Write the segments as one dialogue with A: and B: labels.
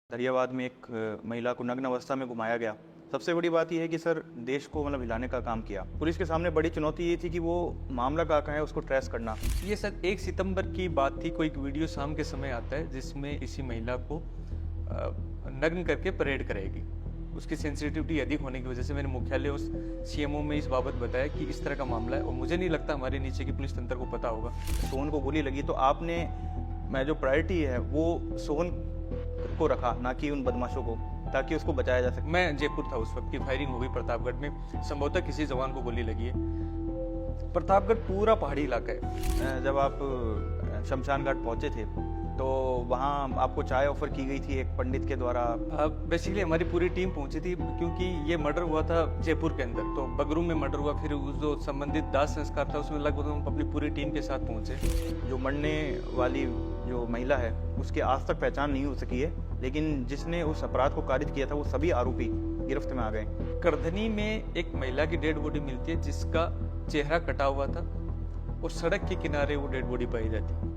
A: दरियाबाद में एक महिला को नग्न अवस्था में घुमाया गया। सबसे बड़ी बात यह है कि सर देश को हिलाने का काम किया। पुलिस के सामने बड़ी चुनौती ये थी कि वो मामला कहाँ है उसको ट्रेस करना।
B: ये सर 1 सितंबर की बात थी। कोई एक वीडियो शाम के समय आता है जिसमें इसी महिला को नग्न करके परेड करेगी। उसकी सेंसिटिविटी अधिक होने की वजह से मैंने मुख्यालय उस सीएमओ में इस बाबत बताया कि इस तरह का मामला है और मुझे नहीं लगता हमारे नीचे की पुलिस तंत्र को पता होगा।
A: सोहन को गोली लगी तो आपने मैं जो प्रायोरिटी है वो सोहन को रखा, ना कि उन बदमाशों को, ताकि उसको बचाया जा सके।
B: मैं जयपुर था उस वक्त की फायरिंग हो गई प्रतापगढ़ में, संभवतः किसी जवान को गोली लगी है। प्रतापगढ़ पूरा पहाड़ी इलाका है।
A: जब आप शमशान घाट पहुंचे थे तो वहाँ आपको चाय ऑफर की गई थी एक पंडित के द्वारा।
B: बेसिकली हमारी पूरी टीम पहुंची थी क्योंकि ये मर्डर हुआ था जयपुर के अंदर, तो बगरू में मर्डर हुआ। फिर जो संबंधित दाह संस्कार था उसमें लगभग हम अपनी पूरी टीम के साथ पहुंचे।
A: जो मरने वाली जो महिला है उसकी आज तक पहचान नहीं हो सकी है, लेकिन जिसने उस अपराध को कारित किया था वो सभी आरोपी गिरफ्त में आ गए।
B: करधनी में एक महिला की डेड बॉडी मिलती है जिसका चेहरा कटा हुआ था और सड़क के किनारे वो डेड बॉडी पाई जाती है।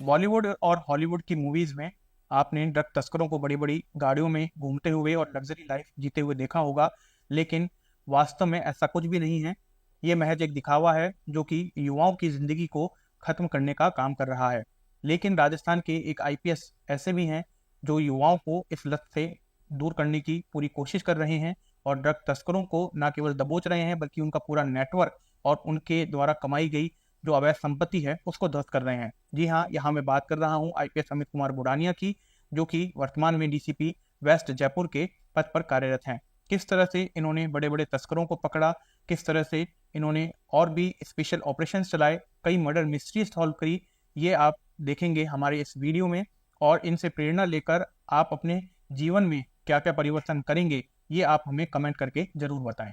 C: बॉलीवुड और हॉलीवुड की मूवीज में आपने ड्रग तस्करों को बड़ी बड़ी गाड़ियों में घूमते हुए और लग्जरी लाइफ जीते हुए देखा होगा, लेकिन वास्तव में ऐसा कुछ भी नहीं है। ये महज एक दिखावा है जो कि युवाओं की जिंदगी को खत्म करने का काम कर रहा है। लेकिन राजस्थान के एक आईपीएस ऐसे भी हैं जो युवाओं को इस लत से दूर करने की पूरी कोशिश कर रहे हैं और ड्रग तस्करों को न केवल दबोच रहे हैं बल्कि उनका पूरा नेटवर्क और उनके द्वारा कमाई गई जो अवैध संपत्ति है उसको ध्वस्त कर रहे हैं। जी हाँ, यहाँ मैं बात कर रहा हूँ आईपीएस अमित कुमार बुडानिया की, जो कि वर्तमान में डीसीपी वेस्ट जयपुर के पद पर कार्यरत हैं। किस तरह से इन्होंने बड़े बड़े तस्करों को पकड़ा, किस तरह से इन्होंने और भी स्पेशल ऑपरेशंस चलाए, कई मर्डर मिस्ट्री सॉल्व करी, ये आप देखेंगे हमारे इस वीडियो में। और इनसे प्रेरणा लेकर आप अपने जीवन में क्या क्या परिवर्तन करेंगे ये आप हमें कमेंट करके जरूर बताएं।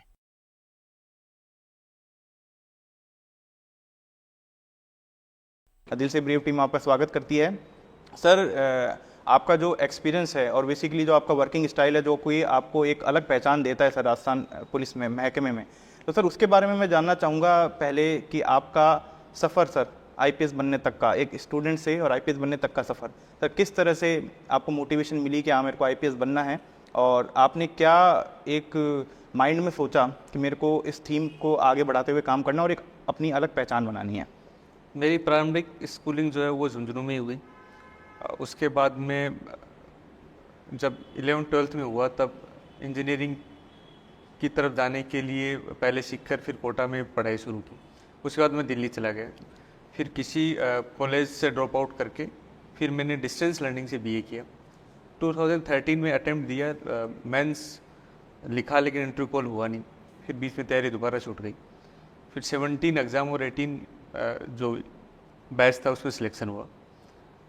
A: दिल से ब्रेव टीम आपका स्वागत करती है। सर आपका जो एक्सपीरियंस है और बेसिकली जो आपका वर्किंग स्टाइल है, जो कोई आपको एक अलग पहचान देता है सर राजस्थान पुलिस में महकमे में, तो सर उसके बारे में मैं जानना चाहूँगा पहले कि आपका सफ़र सर आईपीएस बनने तक का, एक स्टूडेंट से और आईपीएस बनने तक का सफ़र, सर किस तरह से आपको मोटिवेशन मिली कि हाँ मेरे को आईपीएस बनना है, और आपने क्या एक माइंड में सोचा कि मेरे को इस थीम को आगे बढ़ाते हुए काम करना और एक अपनी अलग पहचान बनानी है।
B: मेरी प्रारंभिक स्कूलिंग जो है वो झुंझुनू में ही हुई। उसके बाद में जब 11th-12th में हुआ तब इंजीनियरिंग की तरफ जाने के लिए पहले सीखकर फिर कोटा में पढ़ाई शुरू की। उसके बाद मैं दिल्ली चला गया, फिर किसी कॉलेज से ड्रॉप आउट करके फिर मैंने डिस्टेंस लर्निंग से बीए किया। 2013 में अटेम्प्ट दिया, मेंस लिखा लेकिन इंटरव्यू कॉल हुआ नहीं। फिर बीच में तैयारी दोबारा छूट गई। फिर 17 एग्ज़ाम और 18 जो बैच था उसमें सिलेक्शन हुआ।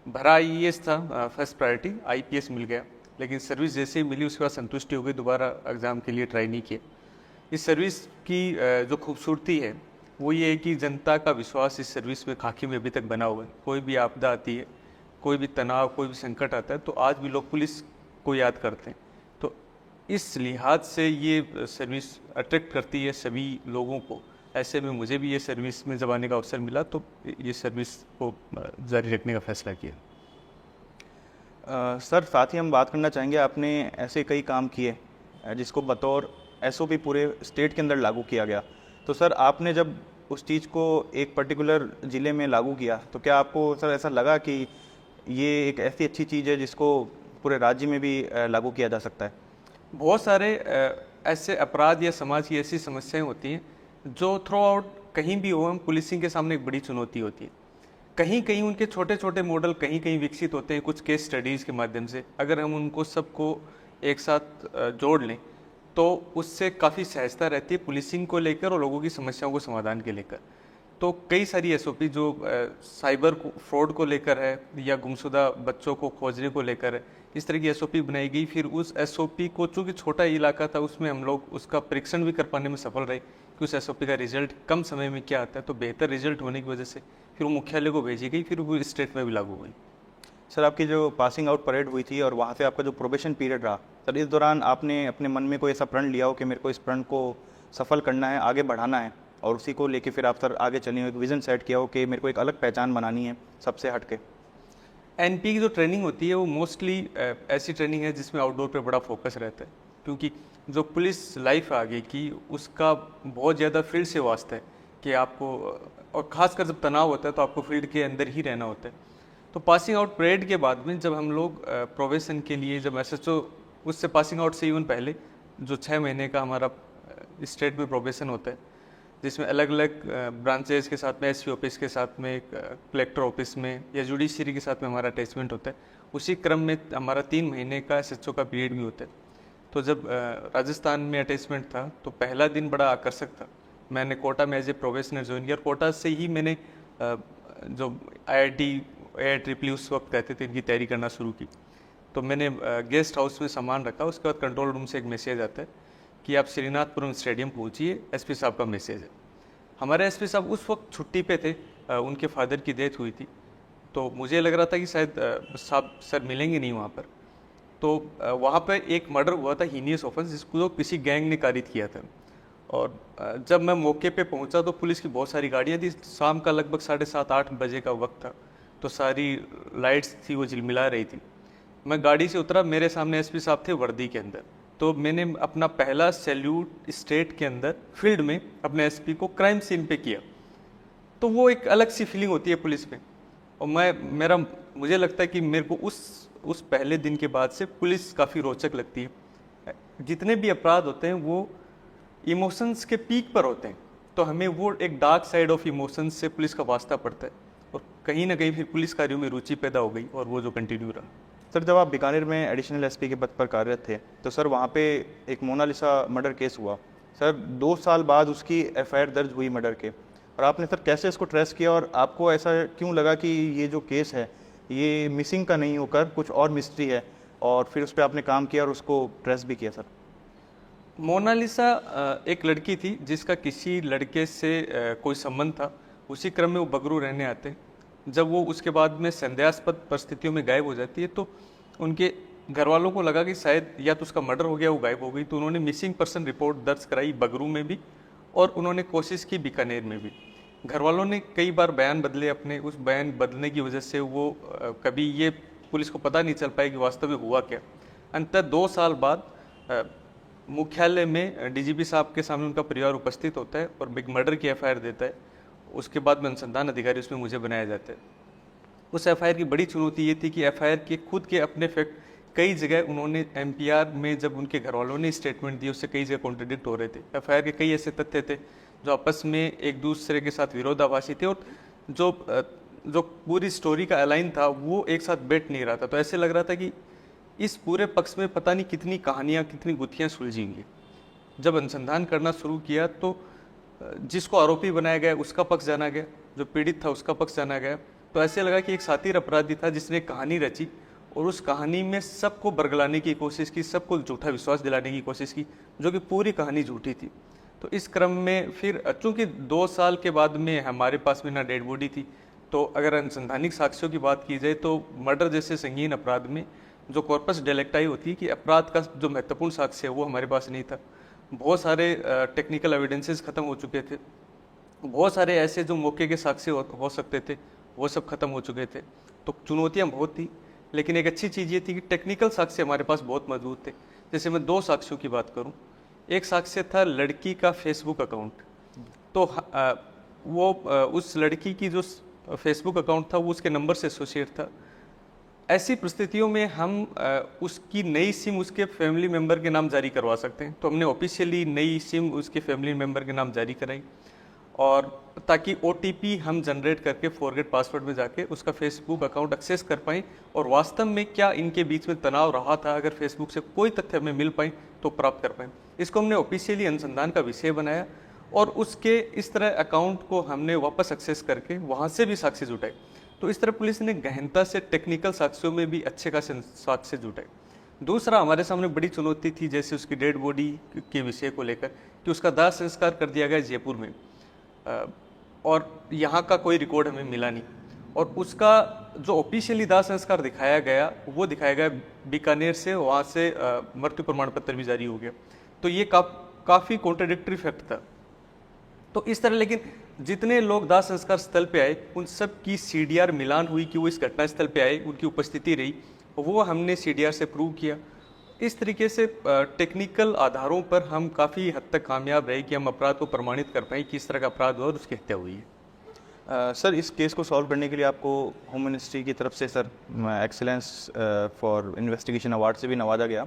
B: भरा आईएएस था फर्स्ट प्रायोरिटी, आईपीएस मिल गया, लेकिन सर्विस जैसे ही मिली उसके बाद संतुष्टि हो गई, दोबारा एग्ज़ाम के लिए ट्राई नहीं किया। इस सर्विस की जो खूबसूरती है वो ये है कि जनता का विश्वास इस सर्विस में खाकी में अभी तक बना हुआ है। कोई भी आपदा आती है, कोई भी तनाव, कोई भी संकट आता है तो आज भी लोग पुलिस को याद करते हैं। तो इस लिहाज से ये सर्विस अट्रैक्ट करती है सभी लोगों को। ऐसे में मुझे भी ये सर्विस में जब आने का अवसर मिला तो ये सर्विस को जारी रखने का फैसला किया।
A: सर साथ ही हम बात करना चाहेंगे, आपने ऐसे कई काम किए जिसको बतौर एसओपी पूरे स्टेट के अंदर लागू किया गया। तो सर आपने जब उस चीज़ को एक पर्टिकुलर ज़िले में लागू किया तो क्या आपको सर ऐसा लगा कि ये एक ऐसी अच्छी चीज़ है जिसको पूरे राज्य में भी लागू किया जा सकता है?
B: बहुत सारे ऐसे अपराध या समाज की ऐसी समस्याएं होती हैं जो थ्रू आउट कहीं भी हो, हम पुलिसिंग के सामने एक बड़ी चुनौती होती है। कहीं कहीं उनके छोटे छोटे मॉडल कहीं कहीं विकसित होते हैं कुछ केस स्टडीज़ के माध्यम से। अगर हम उनको सबको एक साथ जोड़ लें तो उससे काफ़ी सहजता रहती है पुलिसिंग को लेकर और लोगों की समस्याओं को समाधान के लेकर। तो कई सारी एसओपी जो साइबर फ्रॉड को लेकर है या गुमशुदा बच्चों को खोजने को लेकर है, इस तरह की एसओपी बनाई गई। फिर उस एसओपी को, चूँकि छोटा इलाका था, उसमें हम लोग उसका परीक्षण भी कर पाने में सफल रहे कि उस एसओपी का रिजल्ट कम समय में क्या आता है। तो बेहतर रिजल्ट होने की वजह से फिर वो मुख्यालय को भेजी गई, फिर वो स्टेट में भी लागू हुई।
A: सर आपकी जो पासिंग आउट परेड हुई थी और वहाँ से आपका जो प्रोबेशन पीरियड रहा, सर इस दौरान आपने अपने मन में कोई ऐसा प्रण लिया हो कि मेरे को इस प्रण को सफल करना है, आगे बढ़ाना है, और उसी को लेके फिर आप सर आगे चले हो, एक विज़न सेट किया हो कि मेरे को एक अलग पहचान बनानी है सबसे हट के?
B: एनपी की जो ट्रेनिंग होती है वो मोस्टली ऐसी ट्रेनिंग है जिसमें आउटडोर पे बड़ा फोकस रहता है, क्योंकि जो पुलिस लाइफ है आगे की उसका बहुत ज़्यादा फील्ड से वास्ता है कि आपको, और ख़ासकर जब तनाव होता है तो आपको फील्ड के अंदर ही रहना होता है। तो पासिंग आउट परेड के बाद में जब हम लोग प्रोबेशन के लिए, जब एसएचओ, उससे पासिंग आउट से इवन पहले जो 6 महीने का हमारा स्टेट में प्रोबेशन होता है, जिसमें अलग अलग ब्रांचेज के साथ में, एसपी ऑफिस के साथ में, कलेक्टर ऑफिस में या जुडिशरी के साथ में हमारा अटैचमेंट होता है, उसी क्रम में हमारा 3 महीने का एसएचओ का पीरियड भी होता है। तो जब राजस्थान में अटैचमेंट था तो पहला दिन बड़ा आकर्षक था। मैंने कोटा में एज ए प्रोबेशनर ज्वाइन किया और कोटा से ही मैंने जो IIT उस वक्त कहते थे, इनकी तैयारी करना शुरू की। तो मैंने गेस्ट हाउस में सामान रखा, उसके बाद कंट्रोल रूम से एक मैसेज आता है कि आप श्रीनाथपुरम स्टेडियम पहुंचिए, एसपी साहब का मैसेज है। हमारे एसपी साहब उस वक्त छुट्टी पे थे, उनके फादर की डेथ हुई थी, तो मुझे लग रहा था कि शायद साहब सर मिलेंगे नहीं वहाँ पर। तो वहाँ पर एक मर्डर हुआ था, हीनियस ऑफेंस, जिसको किसी गैंग ने कारित किया था। और जब मैं मौके पे पहुँचा तो पुलिस की बहुत सारी गाड़ियाँ थी, शाम का लगभग 7:30-8 बजे का वक्त था, तो सारी लाइट्स थी वो झिलमिला रही थी। मैं गाड़ी से उतरा, मेरे सामने एसपी साहब थे वर्दी के अंदर। तो मैंने अपना पहला सैल्यूट स्टेट के अंदर फील्ड में अपने एसपी को क्राइम सीन पे किया। तो वो एक अलग सी फीलिंग होती है पुलिस में। और मुझे लगता है कि मेरे को उस पहले दिन के बाद से पुलिस काफ़ी रोचक लगती है। जितने भी अपराध होते हैं वो इमोशंस के पीक पर होते हैं, तो हमें वो एक डार्क साइड ऑफ इमोशंस से पुलिस का वास्ता पड़ता है, और कहीं ना कहीं फिर पुलिस कार्यों में रुचि पैदा हो गई और वो जो कंटिन्यू रहा।
A: सर जब आप बीकानेर में एडिशनल एसपी के पद पर कार्यरत थे तो सर वहाँ पे एक मोनालिसा मर्डर केस हुआ। सर 2 साल बाद उसकी एफआईआर दर्ज हुई मर्डर के, और आपने सर कैसे इसको ट्रेस किया, और आपको ऐसा क्यों लगा कि ये जो केस है ये मिसिंग का नहीं होकर कुछ और मिस्ट्री है, और फिर उस पर आपने काम किया और उसको ट्रेस भी किया? सर
B: मोनालिसा एक लड़की थी जिसका किसी लड़के से कोई संबंध था। उसी क्रम में वो बगरू रहने आते हैं। जब वो उसके बाद में संदेहास्पद परिस्थितियों में गायब हो जाती है तो उनके घर वालों को लगा कि शायद या तो उसका मर्डर हो गया, वो गायब हो गई। तो उन्होंने मिसिंग पर्सन रिपोर्ट दर्ज कराई बगरू में भी, और उन्होंने कोशिश की बीकानेर में भी। घर वालों ने कई बार बयान बदले अपने, उस बयान बदलने की वजह से वो कभी ये पुलिस को पता नहीं चल पाया कि वास्तव में हुआ क्या। अंततः 2 साल बाद मुख्यालय में डीजीपी साहब के सामने उनका परिवार उपस्थित होता है और एक मर्डर की एफआईआर देता है। उसके बाद में अनुसंधान अधिकारी उसमें मुझे बनाया जाता है। उस एफआईआर की बड़ी चुनौती ये थी कि एफआईआर के खुद के अपने फैक्ट कई जगह उन्होंने एमपीआर में जब उनके घर वालों ने स्टेटमेंट दी उससे कई जगह कॉन्ट्रडिक्ट हो रहे थे। एफआईआर के कई ऐसे तथ्य थे जो आपस में एक दूसरे के साथ विरोधाभासी थे, और जो पूरी स्टोरी का अलाइन था वो एक साथ बैठ नहीं रहा था। तो ऐसे लग रहा था कि इस पूरे पक्ष में पता नहीं कितनी कहानियाँ, कितनी गुत्थियाँ सुलझेंगी। जब अनुसंधान करना शुरू किया तो जिसको आरोपी बनाया गया उसका पक्ष जाना गया, जो पीड़ित था उसका पक्ष जाना गया। तो ऐसे लगा कि एक सातिर अपराधी था जिसने कहानी रची और उस कहानी में सबको बरगलाने की कोशिश की, सबको झूठा विश्वास दिलाने की कोशिश की, जो कि पूरी कहानी झूठी थी। तो इस क्रम में फिर चूंकि 2 साल के बाद में हमारे पास में ना डेड बॉडी थी, तो अगर अनुसंधानिक साक्ष्यों की बात की जाए तो मर्डर जैसे संगीन अपराध में जो कॉर्पस डेलिक्टाई होती है कि अपराध का जो महत्वपूर्ण साक्ष्य है वो हमारे पास नहीं था। बहुत सारे टेक्निकल एविडेंसेस खत्म हो चुके थे, बहुत सारे ऐसे जो मौके के साक्ष्य हो सकते थे वो सब खत्म हो चुके थे। तो चुनौतियाँ बहुत थी, लेकिन एक अच्छी चीज़ ये थी कि टेक्निकल साक्ष्य हमारे पास बहुत मजबूत थे। जैसे मैं 2 साक्ष्यों की बात करूं, एक साक्ष्य था लड़की का फेसबुक अकाउंट। तो वो उस लड़की की जो फेसबुक अकाउंट था वो उसके नंबर से एसोसिएट था। ऐसी परिस्थितियों में हम उसकी नई सिम उसके फैमिली मेम्बर के नाम जारी करवा सकते हैं। तो हमने ऑफिशियली नई सिम उसके फैमिली मेम्बर के नाम जारी कराई, और ताकि OTP हम जनरेट करके फॉरगेट पासवर्ड में जाके उसका फेसबुक अकाउंट एक्सेस कर पाएँ, और वास्तव में क्या इनके बीच में तनाव रहा था, अगर फेसबुक से कोई तथ्य हमें मिल पाए तो प्राप्त कर पाएँ। इसको हमने ऑफिशियली अनुसंधान का विषय बनाया, और उसके इस तरह अकाउंट को हमने वापस एक्सेस करके वहाँ से भी साक्ष्य जुटाए। तो इस तरह पुलिस ने गहनता से टेक्निकल साक्ष्यों में भी अच्छे खासे साक्ष्य जुटाए। दूसरा हमारे सामने बड़ी चुनौती थी जैसे उसकी डेड बॉडी के विषय को लेकर कि उसका दाह संस्कार कर दिया गया जयपुर में, और यहाँ का कोई रिकॉर्ड हमें मिला नहीं, और उसका जो ऑफिशियली दाह संस्कार दिखाया गया वो दिखाया गया बीकानेर से, वहाँ से मृत्यु प्रमाण पत्र भी जारी हो गया। तो ये काफ़ी कॉन्ट्राडिक्टरी फैक्ट था। तो इस तरह, लेकिन जितने लोग दाह संस्कार स्थल पे आए उन सब की CDR मिलान हुई कि वो इस घटना स्थल पे आए, उनकी उपस्थिति रही, वो हमने CDR से प्रूव किया। इस तरीके से टेक्निकल आधारों पर हम काफ़ी हद तक कामयाब रहे कि हम अपराध को प्रमाणित कर पाए कि इस तरह का अपराध हुआ और उसकी हत्या हुई है।
A: सर, इस केस को सॉल्व करने के लिए आपको होम मिनिस्ट्री की तरफ से sir excellence for investigation award से भी नवाजा गया।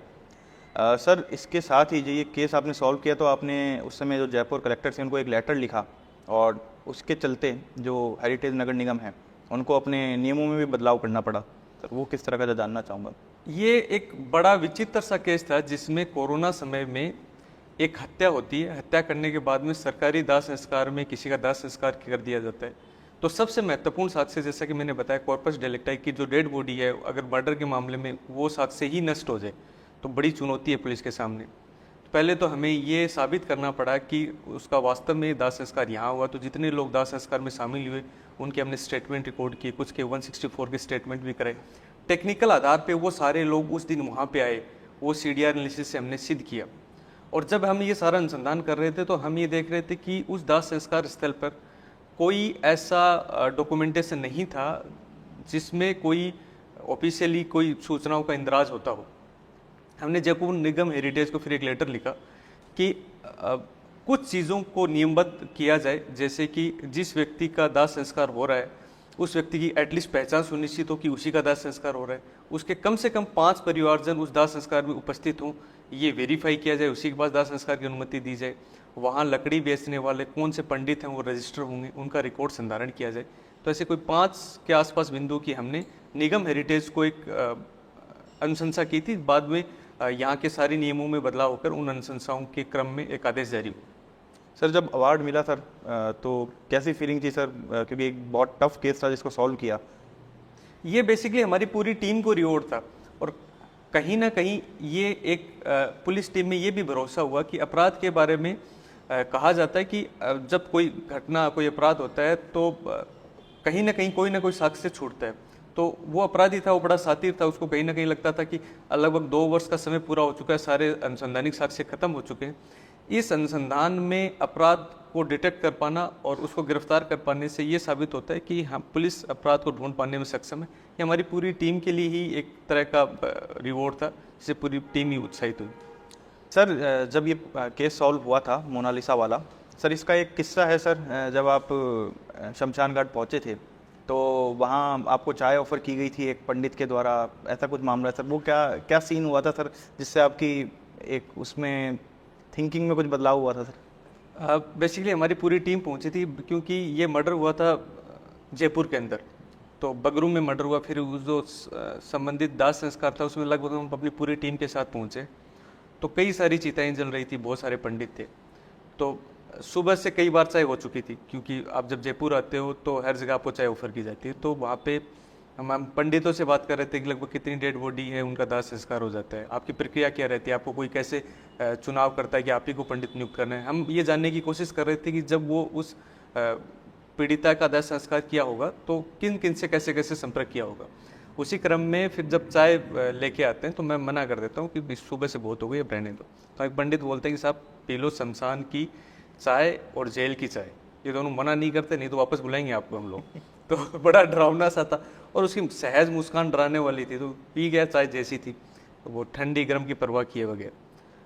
A: सर, इसके साथ ही जो ये केस आपने सॉल्व किया तो आपने उस समय जो जयपुर कलेक्टर थे उनको एक लेटर लिखा और उसके चलते जो हेरिटेज नगर निगम है उनको अपने नियमों में भी बदलाव करना पड़ा। सर, वो किस तरह का जानना चाहूँगा।
B: ये एक बड़ा विचित्र सा केस था जिसमें कोरोना समय में एक हत्या होती है, हत्या करने के बाद में सरकारी दाह संस्कार में किसी का दाह संस्कार कर दिया जाता है। तो सबसे महत्वपूर्ण साक्ष्य, जैसा कि मैंने बताया, कॉर्पस डेलिक्टी की जो डेड बॉडी है, अगर मर्डर के मामले में वो साक्ष्य ही नष्ट हो जाए तो बड़ी चुनौती है पुलिस के सामने। पहले तो हमें ये साबित करना पड़ा कि उसका वास्तव में दाह संस्कार यहाँ हुआ। तो जितने लोग दाह संस्कार में शामिल हुए उनके हमने स्टेटमेंट रिकॉर्ड किए, कुछ के 164 के स्टेटमेंट भी कराए। टेक्निकल आधार पे वो सारे लोग उस दिन वहाँ पे आए, वो CDR एनालिसिस से हमने सिद्ध किया। और जब हम ये सारा अनुसंधान कर रहे थे तो हम ये देख रहे थे कि उस दाह संस्कार स्थल पर कोई ऐसा डॉक्यूमेंटेशन नहीं था जिसमें कोई ऑफिशियली कोई सूचनाओं का इंदराज होता हो। हमने जयपुर निगम हेरिटेज को फिर एक लेटर लिखा कि कुछ चीज़ों को नियमबद्ध किया जाए, जैसे कि जिस व्यक्ति का दाह संस्कार हो रहा है उस व्यक्ति की एटलीस्ट पहचान सुनिश्चित हो कि उसी का दाह संस्कार हो रहा है, उसके कम से कम 5 परिवारजन उस दाह संस्कार में उपस्थित हों, ये वेरीफाई किया जाए, उसी के बाद दाह संस्कार की अनुमति दी जाए। वहाँ लकड़ी बेचने वाले कौन से पंडित हैं वो रजिस्टर होंगे, उनका रिकॉर्ड संधारण किया जाए। तो ऐसे कोई 5 के आसपास बिंदु की हमने निगम हेरिटेज को एक अनुशंसा की थी। बाद में यहाँ के सारे नियमों में बदलाव होकर उन अनुशंसाओं के क्रम में एक आदेश जारी हुआ।
A: सर, जब अवार्ड मिला सर तो कैसी फीलिंग थी सर, क्योंकि एक बहुत टफ केस था जिसको सॉल्व किया।
B: ये बेसिकली हमारी पूरी टीम को रिवॉर्ड था और कहीं ना कहीं ये एक पुलिस टीम में ये भी भरोसा हुआ कि अपराध के बारे में कहा जाता है कि जब कोई घटना, कोई अपराध होता है तो कहीं ना कोई साक्ष्य छूटता है। तो वो अपराधी था, वो बड़ा सातिर था, उसको कहीं ना कहीं लगता था कि लगभग 2 वर्ष का समय पूरा हो चुका है, सारे अनुसंधानिक साक्ष्य खत्म हो चुके हैं। इस अनुसंधान में अपराध को डिटेक्ट कर पाना और उसको गिरफ्तार कर पाने से ये साबित होता है कि हम पुलिस अपराध को ढूंढ पाने में सक्षम है। ये हमारी पूरी टीम के लिए ही एक तरह का रिवॉर्ड था, जिससे पूरी टीम ही उत्साहित हुई।
A: सर, जब ये केस सॉल्व हुआ था मोनालिसा वाला, सर इसका एक किस्सा है सर। जब आप शमशान घाट पहुँचे थे तो वहाँ आपको चाय ऑफर की गई थी एक पंडित के द्वारा, ऐसा कुछ मामला है सर। वो क्या सीन हुआ था सर जिससे आपकी एक उसमें थिंकिंग में कुछ बदलाव हुआ था सर?
B: बेसिकली हमारी पूरी टीम पहुंची थी क्योंकि ये मर्डर हुआ था जयपुर के अंदर, तो बगरू में मर्डर हुआ। फिर उस जो संबंधित दाह संस्कार था उसमें लगभग हम अपनी पूरी टीम के साथ पहुंचे। तो कई सारी चिताएं जल रही थी, बहुत सारे पंडित थे। तो सुबह से कई बार चाय हो चुकी थी, क्योंकि आप जब जयपुर आते हो तो हर जगह आपको चाय ऑफर की जाती है। तो वहाँ पे हम पंडितों से बात कर रहे थे कि लगभग कितनी डेड बॉडी है, उनका दाह संस्कार हो जाता है, आपकी प्रक्रिया क्या रहती है, आपको कोई कैसे चुनाव करता है कि आप ही को पंडित नियुक्त करना है। हम ये जानने की कोशिश कर रहे थे कि जब वो उस पीड़िता का दाह संस्कार किया होगा तो किन किन से कैसे कैसे संपर्क किया होगा। उसी क्रम में फिर जब चाय लेके आते हैं तो मैं मना कर देता हूँ कि सुबह से बहुत हो गई, अब रहने दो। तो एक पंडित बोलते हैं कि साहब पी लो शमशान की चाय और जेल की चाय, ये दोनों मना नहीं करते, नहीं तो वापस बुलाएंगे आपको हम लोग। तो बड़ा डरावना सा था और उसकी सहज मुस्कान डराने वाली थी। तो पी गया, चाय जैसी थी, तो वो ठंडी गर्म की परवाह किए बगैर।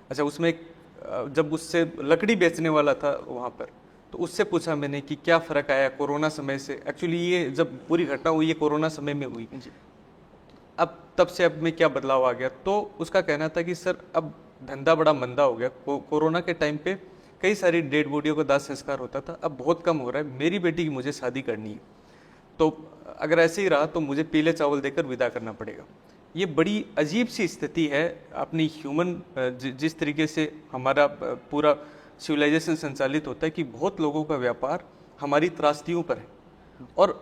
B: अच्छा, उसमें जब उससे लकड़ी बेचने वाला था वहाँ पर, तो उससे पूछा मैंने कि क्या फ़र्क आया कोरोना समय से। एक्चुअली ये जब पूरी घटना हुई ये कोरोना समय में हुई, अब तब से अब में क्या बदलाव आ गया। तो उसका कहना था कि सर अब धंधा बड़ा मंदा हो गया, कोरोना के टाइम पे कई सारी डेड बॉडियों का दाह संस्कार होता था, अब बहुत कम हो रहा है, मेरी बेटी की मुझे शादी करनी है, तो अगर ऐसे ही रहा तो मुझे पीले चावल देकर विदा करना पड़ेगा। ये बड़ी अजीब सी स्थिति है अपनी ह्यूमन, जिस तरीके से हमारा पूरा सिविलाइजेशन संचालित होता है कि बहुत लोगों का व्यापार हमारी त्रासदियों पर है। और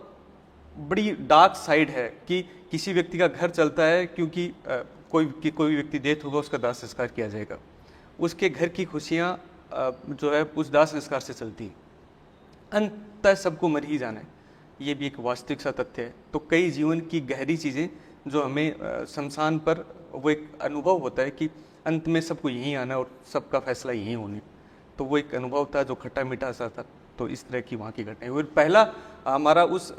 B: बड़ी डार्क साइड है कि किसी व्यक्ति का घर चलता है क्योंकि कोई व्यक्ति डेथ होगा, उसका दाह संस्कार किया जाएगा, उसके घर की खुशियाँ जो है उस दाह संस्कार से चलती है, अंततः सबको मर ही जाना है। ये भी एक वास्तविक सा तथ्य है। तो कई जीवन की गहरी चीज़ें जो हमें शमशान पर वो एक अनुभव होता है कि अंत में सबको यहीं आना और सबका फैसला यहीं होने, तो वो एक अनुभव था जो खट्टा मीठा सा था। तो इस तरह की वहाँ की घटनाएं। और पहला हमारा उस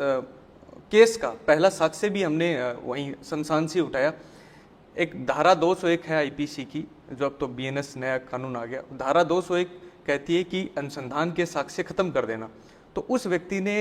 B: केस का पहला साक्ष्य भी हमने वहीं शमशान से उठाया। एक धारा 201 है आईपीसी की, जो अब तो बीएनएस नया कानून आ गया। धारा 201 कहती है कि अनुसंधान के साक्ष्य खत्म कर देना। तो उस व्यक्ति ने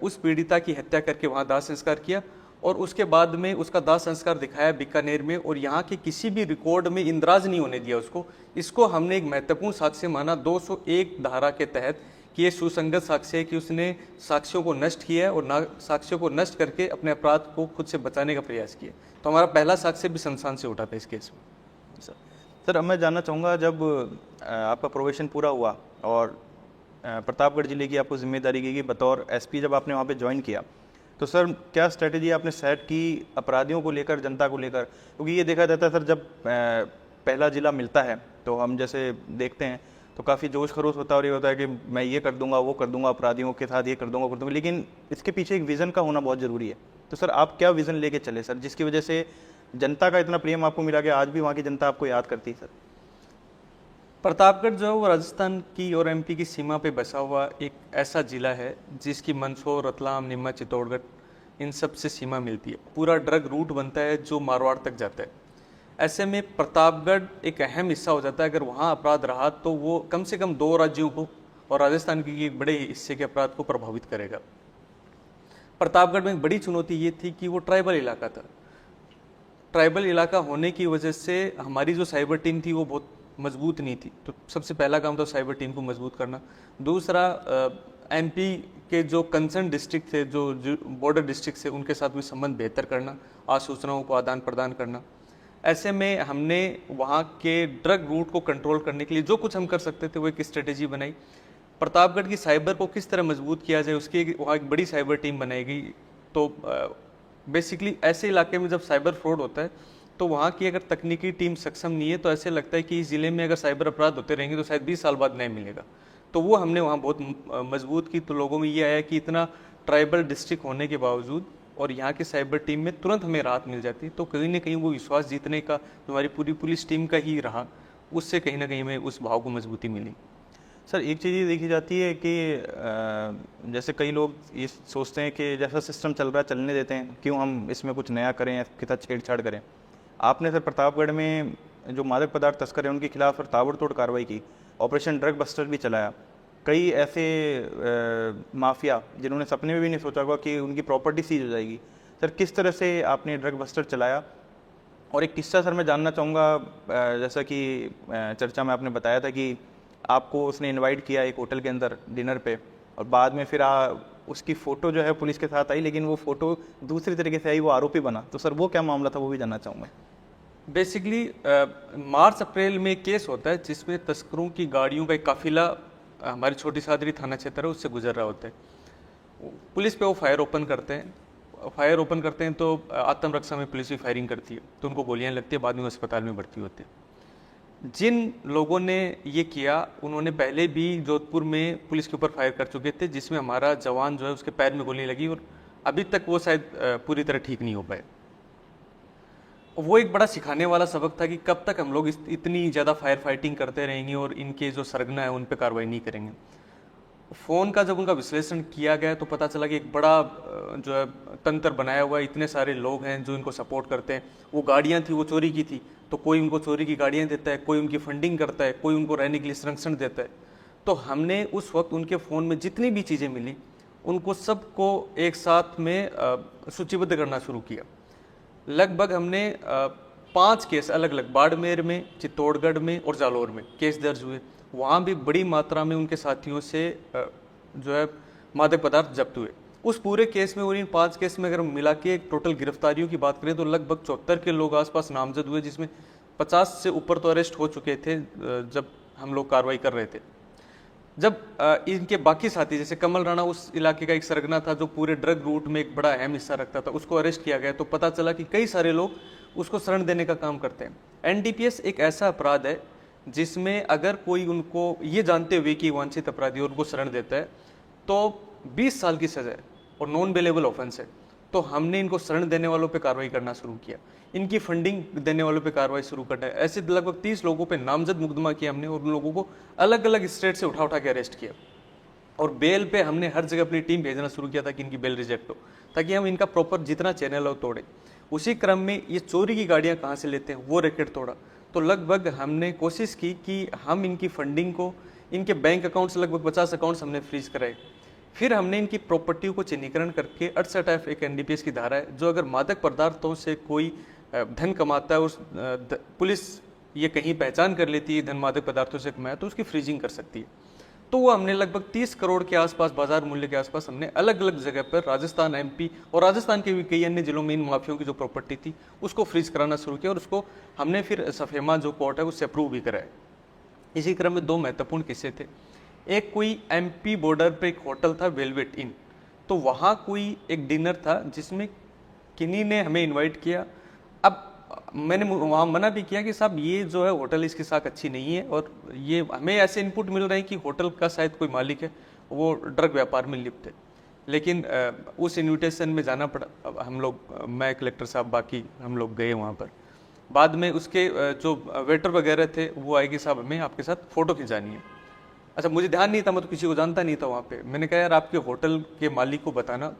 B: उस पीड़िता की हत्या करके वहाँ दाह संस्कार किया और उसके बाद में उसका दाह संस्कार दिखाया बीकानेर में, और यहाँ के किसी भी रिकॉर्ड में इंदराज नहीं होने दिया उसको। इसको हमने एक महत्वपूर्ण साक्ष्य माना 201 धारा के तहत कि ये सुसंगत साक्ष्य है कि उसने साक्ष्यों को नष्ट किया है और ना साक्ष्यों को नष्ट करके अपने अपराध को खुद से बचाने का प्रयास किया। तो हमारा पहला साक्ष्य भी शमशान से उठा था इस केस में।
A: सर अब मैं जानना चाहूँगा, जब आपका प्रोबेशन पूरा हुआ और प्रतापगढ़ जिले की आपको जिम्मेदारी की गई बतौर एसपी, जब आपने वहाँ पे ज्वाइन किया, तो सर क्या स्ट्रेटेजी आपने सेट की अपराधियों को लेकर, जनता को लेकर? क्योंकि ये देखा जाता है सर, जब पहला जिला मिलता है तो हम जैसे देखते हैं तो काफ़ी जोश खरोश होता है और ये होता है कि मैं ये कर दूंगा, वो कर दूंगा, अपराधियों के साथ ये कर दूंगा, वो कर दूंगा, लेकिन इसके पीछे एक विज़न का होना बहुत ज़रूरी है। तो सर आप क्या विज़न लेके चले सर, जिसकी वजह से जनता का इतना प्रेम आपको मिला कि आज भी वहाँ की जनता आपको याद करती है? सर
B: प्रतापगढ़ जो है वो राजस्थान की और एमपी की सीमा पे बसा हुआ एक ऐसा जिला है जिसकी मंदसौर, रतलाम, नीमच, चित्तौड़गढ़ इन सब से सीमा मिलती है। पूरा ड्रग रूट बनता है जो मारवाड़ तक जाता है। ऐसे में प्रतापगढ़ एक अहम हिस्सा हो जाता है। अगर वहाँ अपराध रहा तो वो कम से कम 2 राज्यों को और राजस्थान के एक बड़े हिस्से के अपराध को प्रभावित करेगा। प्रतापगढ़ में एक बड़ी चुनौती ये थी कि वो ट्राइबल इलाका था। ट्राइबल इलाका होने की वजह से हमारी जो साइबर टीम थी वो बहुत मजबूत नहीं थी। तो सबसे पहला काम था साइबर टीम को मजबूत करना। दूसरा, एमपी के जो कंसर्न डिस्ट्रिक्ट थे, जो बॉर्डर डिस्ट्रिक्ट थे, उनके साथ भी संबंध बेहतर करना, सूचनाओं को आदान प्रदान करना। ऐसे में हमने वहाँ के ड्रग रूट को कंट्रोल करने के लिए जो कुछ हम कर सकते थे वो एक स्ट्रेटेजी बनाई। प्रतापगढ़ की साइबर को किस तरह मजबूत किया जाए उसकी वहाँ एक बड़ी साइबर टीम बनाई गई। तो बेसिकली ऐसे इलाके में जब साइबर फ्रॉड होता है तो वहाँ की अगर तकनीकी टीम सक्षम नहीं है तो ऐसे लगता है कि इस ज़िले में अगर साइबर अपराध होते रहेंगे तो शायद 20 साल बाद न्याय मिलेगा। तो वो हमने वहाँ बहुत मजबूत की। तो लोगों में ये आया कि इतना ट्राइबल डिस्ट्रिक्ट होने के बावजूद और यहाँ की साइबर टीम में तुरंत हमें राहत मिल जाती। तो कहीं ना कहीं वो विश्वास जीतने का जो हमारी पूरी पुलिस टीम का ही रहा, उससे कहीं ना कहीं हमें उस भाव को मजबूती मिली।
A: सर एक चीज़ ये देखी जाती है कि जैसे कई लोग ये सोचते हैं कि जैसा सिस्टम चल रहा है चलने देते हैं, क्यों हम इसमें कुछ नया करें या इसके साथ छेड़छाड़ करें। आपने सर प्रतापगढ़ में जो मादक पदार्थ तस्कर हैं उनके खिलाफ सर ताबड़तोड़ कार्रवाई की, ऑपरेशन ड्रग बस्टर भी चलाया। कई ऐसे माफिया जिन्होंने सपने में भी नहीं सोचा होगा कि उनकी प्रॉपर्टी सीज हो जाएगी। सर किस तरह से आपने ड्रग बस्टर चलाया? और एक किस्सा सर मैं जानना चाहूँगा, जैसा कि चर्चा में आपने बताया था कि आपको उसने इनवाइट किया एक होटल के अंदर डिनर पे, और बाद में फिर उसकी फ़ोटो जो है पुलिस के साथ आई, लेकिन वो फ़ोटो दूसरी तरीके से आई, वो आरोपी बना। तो सर वो क्या मामला था, वो भी जानना चाहूँगा।
B: बेसिकली मार्च अप्रैल में केस होता है जिसमें तस्करों की गाड़ियों का एक काफिला हमारी छोटी सादरी थाना क्षेत्र है उससे गुजर रहा होता है। पुलिस पे वो फायर ओपन करते हैं तो आत्मरक्षा में पुलिस भी फायरिंग करती है, तो उनको गोलियां लगती है, बाद में अस्पताल में भर्ती होते हैं। जिन लोगों ने ये किया उन्होंने पहले भी जोधपुर में पुलिस के ऊपर फायर कर चुके थे, जिसमें हमारा जवान जो है उसके पैर में गोली लगी और अभी तक वो शायद पूरी तरह ठीक नहीं हो पाए। वो एक बड़ा सिखाने वाला सबक था कि कब तक हम लोग इतनी ज़्यादा फायर फाइटिंग करते रहेंगे और इनके जो सरगना है उन पे कार्रवाई नहीं करेंगे। फ़ोन का जब उनका विश्लेषण किया गया तो पता चला कि एक बड़ा जो है तंत्र बनाया हुआ है, इतने सारे लोग हैं जो इनको सपोर्ट करते हैं। वो गाड़ियाँ थी वो चोरी की थी, तो कोई उनको चोरी की गाड़ियाँ देता है, कोई उनकी फंडिंग करता है, कोई उनको रहने के लिए संरक्षण देता है। तो हमने उस वक्त उनके फ़ोन में जितनी भी चीज़ें मिली उनको सबको एक साथ में सूचीबद्ध करना शुरू किया। लगभग हमने 5 केस अलग अलग बाड़मेर में, चित्तौड़गढ़ में और जालौर में केस दर्ज हुए। वहाँ भी बड़ी मात्रा में उनके साथियों से जो है मादक पदार्थ जब्त हुए। उस पूरे केस में और इन 5 केस में अगर मिला के टोटल गिरफ्तारियों की बात करें तो लगभग 74 के लोग आसपास नामजद हुए, जिसमें 50 से ऊपर तो अरेस्ट हो चुके थे जब हम लोग कार्रवाई कर रहे थे। जब इनके बाकी साथी जैसे कमल राणा उस इलाके का एक सरगना था जो पूरे ड्रग रूट में एक बड़ा अहम हिस्सा रखता था, उसको अरेस्ट किया गया तो पता चला कि कई सारे लोग उसको शरण देने का काम करते हैं। एनडीपीएस एक ऐसा अपराध है जिसमें अगर कोई उनको ये जानते हुए कि वांछित अपराधी उनको शरण देता है तो 20 साल की सजा है। और नॉन बेलेबल ऑफेंस है, तो हमने इनको शरण देने वालों पे कार्रवाई करना शुरू किया, इनकी फंडिंग देने वालों पे कार्रवाई शुरू करना है। ऐसे लगभग 30 लोगों पे नामजद मुकदमा किया हमने और उन लोगों को अलग अलग स्टेट से उठा उठा के अरेस्ट किया और बेल पे हमने हर जगह अपनी टीम भेजना शुरू किया था कि इनकी बेल रिजेक्ट हो, ताकि हम इनका प्रॉपर जितना चैनल हो तोड़े। उसी क्रम में ये चोरी की गाड़ियाँ कहाँ से लेते हैं वो रैकेट तोड़ा। तो लगभग हमने कोशिश की कि हम इनकी फंडिंग को, इनके बैंक अकाउंट्स लगभग 50 अकाउंट्स हमने फ्रीज कराए। फिर हमने इनकी प्रॉपर्टी को चिन्हीकरण करके 68F एक NDPS की धारा है, जो अगर मादक पदार्थों से कोई धन कमाता है और पुलिस ये कहीं पहचान कर लेती है धन मादक पदार्थों से कमाया, तो उसकी फ्रीजिंग कर सकती है। तो वो हमने लगभग 30 करोड़ के आसपास, बाजार मूल्य के आसपास, हमने अलग अलग जगह पर राजस्थान, MP और राजस्थान के भी कई अन्य जिलों में इन माफियों की जो प्रॉपर्टी थी उसको फ्रीज कराना शुरू किया और उसको हमने फिर सफेमा जो कोर्ट है उससे अप्रूव भी कराया। इसी क्रम में 2 महत्वपूर्ण किस्से थे। एक कोई MP बॉर्डर पे एक होटल था वेलवेट इन, तो वहाँ कोई एक डिनर था जिसमें किन्हीं ने हमें इनवाइट किया। अब मैंने वहाँ मना भी किया कि साहब ये जो है होटल इसकी साख अच्छी नहीं है और ये हमें ऐसे इनपुट मिल रहे हैं कि होटल का शायद कोई मालिक है वो ड्रग व्यापार में लिप्त है। लेकिन उस इनविटेशन में जाना पड़ा। अब हम लोग, मैं, कलेक्टर साहब, बाकी हम लोग गए वहाँ पर। बाद में उसके जो वेटर वगैरह थे वो आए कि साहब हमें आपके साथ फ़ोटो खिंचानी है। अच्छा, मुझे ध्यान नहीं था, मैं तो किसी को जानता नहीं था वहाँ पे। मैंने कहा यार आपके होटल के मालिक को बताना,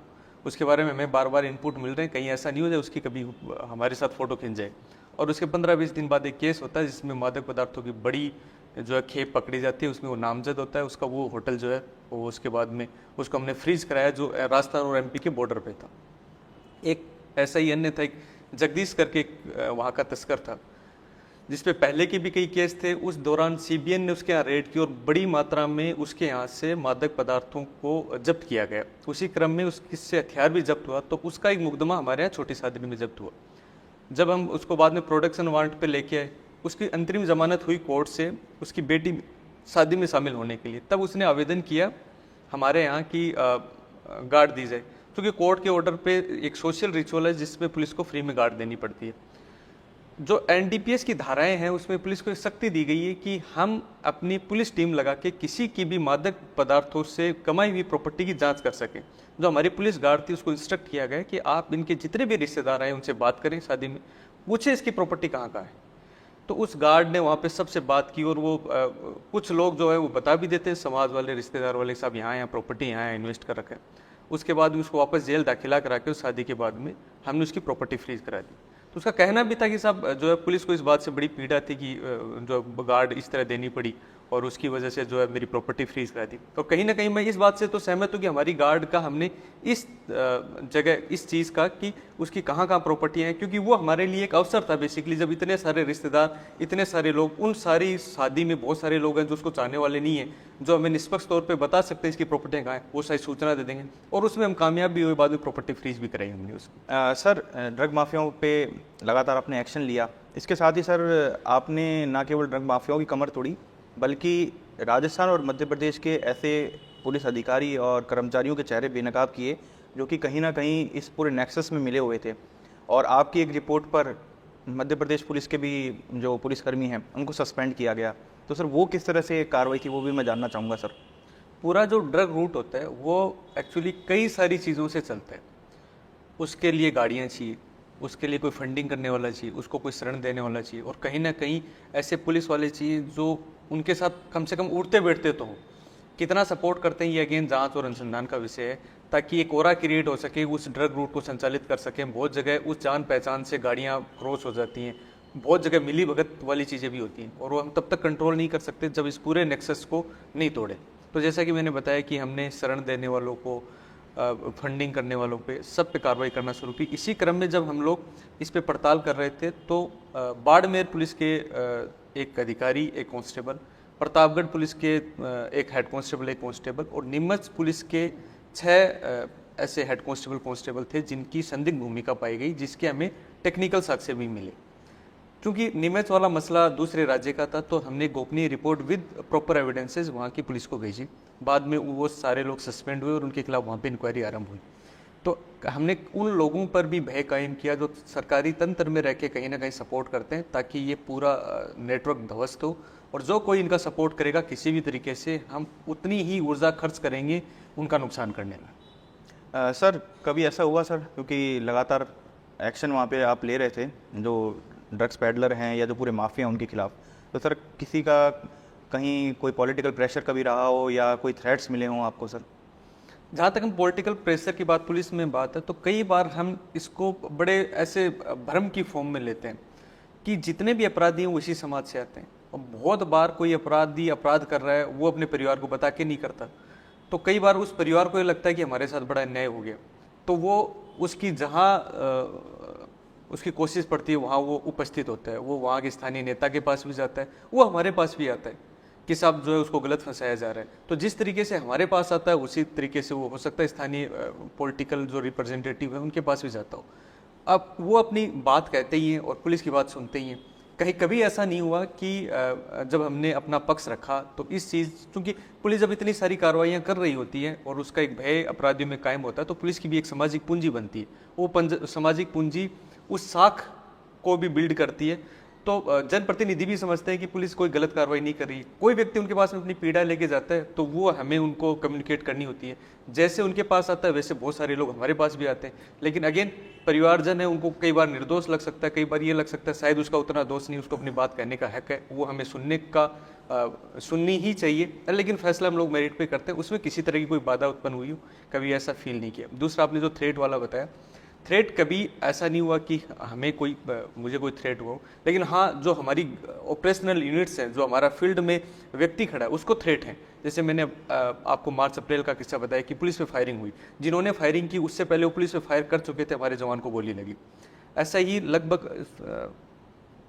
B: उसके बारे में हमें बार बार इनपुट मिल रहे हैं, कहीं ऐसा नहीं हो जाए उसकी कभी हमारे साथ फ़ोटो खिंच जाए। और उसके 15-20 दिन बाद एक केस होता है जिसमें मादक पदार्थों की बड़ी जो है खेप पकड़ी जाती है, उसमें वो नामजद होता है उसका, वो होटल जो है वो उसके बाद में उसको हमने फ्रीज कराया जो राजस्थान और MP के बॉर्डर पे था। एक ऐसा ही अन्य था, एक जगदीश करके वहाँ का तस्कर था जिसपे पहले के भी कई केस थे। उस दौरान CBN ने उसके यहाँ रेड की और बड़ी मात्रा में उसके यहाँ से मादक पदार्थों को जब्त किया गया। उसी क्रम में उससे हथियार भी जब्त हुआ, तो उसका एक मुकदमा हमारे यहाँ छोटी सादरी में जब्त हुआ। जब हम उसको बाद में प्रोडक्शन वारंट पे लेके आए, उसकी अंतरिम जमानत हुई कोर्ट से उसकी बेटी शादी में शामिल होने के लिए, तब उसने आवेदन किया हमारे यहाँ की गार्ड दी जाए, क्योंकि कोर्ट के ऑर्डर पे एक सोशल रिचुअल है जिसमें पुलिस को फ्री में गार्ड देनी पड़ती है। जो NDPS की धाराएं हैं उसमें पुलिस को सख्ती दी गई है कि हम अपनी पुलिस टीम लगा के किसी की भी मादक पदार्थों से कमाई हुई प्रॉपर्टी की जांच कर सकें। जो हमारी पुलिस गार्ड थी उसको इंस्ट्रक्ट किया गया कि आप इनके जितने भी रिश्तेदार आए उनसे बात करें, शादी में पूछे इसकी प्रॉपर्टी कहाँ है। तो उस गार्ड ने वहाँ पे सबसे बात की और वो कुछ लोग जो है वो बता भी देते हैं, समाज वाले, रिश्तेदार वाले, साहब यहाँ प्रॉपर्टी यहाँ इन्वेस्ट कर रखे। उसके बाद उसको वापस जेल दाखिला करा के उस शादी के बाद में हमने उसकी प्रॉपर्टी फ्रीज करा दी। तो उसका कहना भी था कि साहब जो है पुलिस को इस बात से बड़ी पीड़ा थी कि जो गार्ड इस तरह देनी पड़ी और उसकी वजह से जो है मेरी प्रॉपर्टी फ्रीज करा दी। और कहीं ना कहीं मैं इस बात से तो सहमत हूँ कि हमारी गार्ड का हमने इस जगह इस चीज़ का कि उसकी कहाँ कहाँ प्रॉपर्टी हैं, क्योंकि वो हमारे लिए एक अवसर था बेसिकली। जब इतने सारे रिश्तेदार, इतने सारे लोग, उन सारी शादी में बहुत सारे लोग हैं जो उसको चाहने वाले नहीं हैं, जो हमें निष्पक्ष तौर पे बता सकते हैं इसकी प्रॉपर्टियाँ कहाँ हैं, वो सारी सूचना दे देंगे और उसमें हम कामयाब भी हुए। बाद में प्रॉपर्टी फ्रीज भी कराई हमने उसकी।
A: सर, ड्रग माफियाओं पे लगातार आपने एक्शन लिया, इसके साथ ही सर आपने न केवल ड्रग माफियाओं की कमर तोड़ी बल्कि राजस्थान और मध्य प्रदेश के ऐसे पुलिस अधिकारी और कर्मचारियों के चेहरे बेनकाब किए जो कि कहीं ना कहीं इस पूरे नेक्सस में मिले हुए थे। और आपकी एक रिपोर्ट पर मध्य प्रदेश पुलिस के भी जो पुलिसकर्मी हैं उनको सस्पेंड किया गया। तो सर वो किस तरह से कार्रवाई की, वो भी मैं जानना चाहूँगा सर।
B: पूरा जो ड्रग रूट होता है वो एक्चुअली कई सारी चीज़ों से चलता है। उसके लिए गाड़ियाँ चाहिए, उसके लिए कोई फंडिंग करने वाला चाहिए, उसको कोई शरण देने वाला चाहिए, और कहीं ना कहीं ऐसे पुलिस वाले चाहिए जो उनके साथ कम से कम उठते बैठते तो हों। कितना सपोर्ट करते हैं ये अगेन जांच और अनुसंधान का विषय है, ताकि एक ओरा क्रिएट हो सके, उस ड्रग रूट को संचालित कर सकें। बहुत जगह उस जान पहचान से गाड़ियाँ क्रॉस हो जाती हैं, बहुत जगह मिली भगत वाली चीज़ें भी होती हैं, और वो हम तब तक कंट्रोल नहीं कर सकते जब इस पूरे नेक्सस को नहीं तोड़े। तो जैसा कि मैंने बताया कि हमने शरण देने वालों को, फंडिंग करने वालों पे, सब पे कार्रवाई करना शुरू की। इसी क्रम में जब हम लोग इस पे पड़ताल कर रहे थे तो बाड़मेर पुलिस के एक अधिकारी, एक कांस्टेबल, प्रतापगढ़ पुलिस के एक हेड कांस्टेबल, एक कांस्टेबल, और नीमच पुलिस के 6 ऐसे हेड कांस्टेबल थे जिनकी संदिग्ध भूमिका पाई गई, जिसके हमें टेक्निकल साक्ष्य भी मिले। क्योंकि नीमच वाला मसला दूसरे राज्य का था, तो हमने गोपनीय रिपोर्ट विद प्रॉपर एविडेंसेस वहाँ की पुलिस को भेजी। बाद में वो सारे लोग सस्पेंड हुए और उनके खिलाफ वहाँ पे इंक्वायरी आरंभ हुई। तो हमने उन लोगों पर भी भय कायम किया जो सरकारी तंत्र में रह के कहीं ना कहीं सपोर्ट करते हैं, ताकि ये पूरा नेटवर्क ध्वस्त हो, और जो कोई इनका सपोर्ट करेगा किसी भी तरीके से, हम उतनी ही ऊर्जा खर्च करेंगे उनका नुकसान करने में।
A: सर कभी ऐसा हुआ सर, क्योंकि लगातार एक्शन वहाँ पे आप ले रहे थे जो ड्रग्स पैडलर हैं या जो पूरे माफिया हैं उनके खिलाफ, तो सर किसी का कहीं कोई पॉलिटिकल प्रेशर कभी रहा हो या कोई थ्रेट्स मिले हों आपको सर?
B: जहाँ तक हम पॉलिटिकल प्रेशर की बात, पुलिस में बात है, तो कई बार हम इसको बड़े ऐसे भ्रम की फॉर्म में लेते हैं कि जितने भी अपराधी हैं वो इसी समाज से आते हैं, और बहुत बार कोई अपराधी अपराध कर रहा है वो अपने परिवार को बता के नहीं करता, तो कई बार उस परिवार को ये लगता है कि हमारे साथ बड़ा अन्याय हो गया, तो वो उसकी जहाँ उसकी कोशिश पड़ती है वहाँ वो उपस्थित होता है, वो वहाँ के स्थानीय नेता के पास भी जाता है, वो हमारे पास भी आता है कि साहब जो है उसको गलत फंसाया जा रहा है। तो जिस तरीके से हमारे पास आता है उसी तरीके से वो हो सकता है स्थानीय पॉलिटिकल जो रिप्रेजेंटेटिव है उनके पास भी जाता हो। अब वो अपनी बात कहते ही हैं और पुलिस की बात सुनते ही हैं। कहीं कभी ऐसा नहीं हुआ कि जब हमने अपना पक्ष रखा तो इस चीज़, क्योंकि पुलिस जब इतनी सारी कार्रवाइयाँ कर रही होती है और उसका एक भय अपराधियों में कायम होता है, तो पुलिस की भी एक सामाजिक पूंजी बनती है। वो सामाजिक पूंजी उस साख को भी बिल्ड करती है। तो जनप्रतिनिधि भी समझते हैं कि पुलिस कोई गलत कार्रवाई नहीं कर रही। कोई व्यक्ति उनके पास में अपनी पीड़ा लेके जाता है तो वो हमें उनको कम्युनिकेट करनी होती है। जैसे उनके पास आता है वैसे बहुत सारे लोग हमारे पास भी आते हैं, लेकिन अगेन परिवारजन है, उनको कई बार निर्दोष लग सकता है, कई बार ये लग सकता है शायद उसका उतना दोष नहीं, उसको अपनी बात कहने का हक है, वो हमें सुननी ही चाहिए, लेकिन फैसला हम लोग मेरिट पे करते हैं, उसमें किसी तरह की कोई बाधा उत्पन्न हुई हो कभी ऐसा फील नहीं किया। दूसरा आपने जो थ्रेट वाला बताया, थ्रेट कभी ऐसा नहीं हुआ कि मुझे कोई थ्रेट हुआ हो, लेकिन हाँ जो हमारी ऑपरेशनल यूनिट्स हैं, जो हमारा फील्ड में व्यक्ति खड़ा है उसको थ्रेट है। जैसे मैंने आपको मार्च अप्रैल का किस्सा बताया कि पुलिस पे फायरिंग हुई, जिन्होंने फायरिंग की उससे पहले वो पुलिस पे फायर कर चुके थे, हमारे जवान को गोली लगी। ऐसा ही लगभग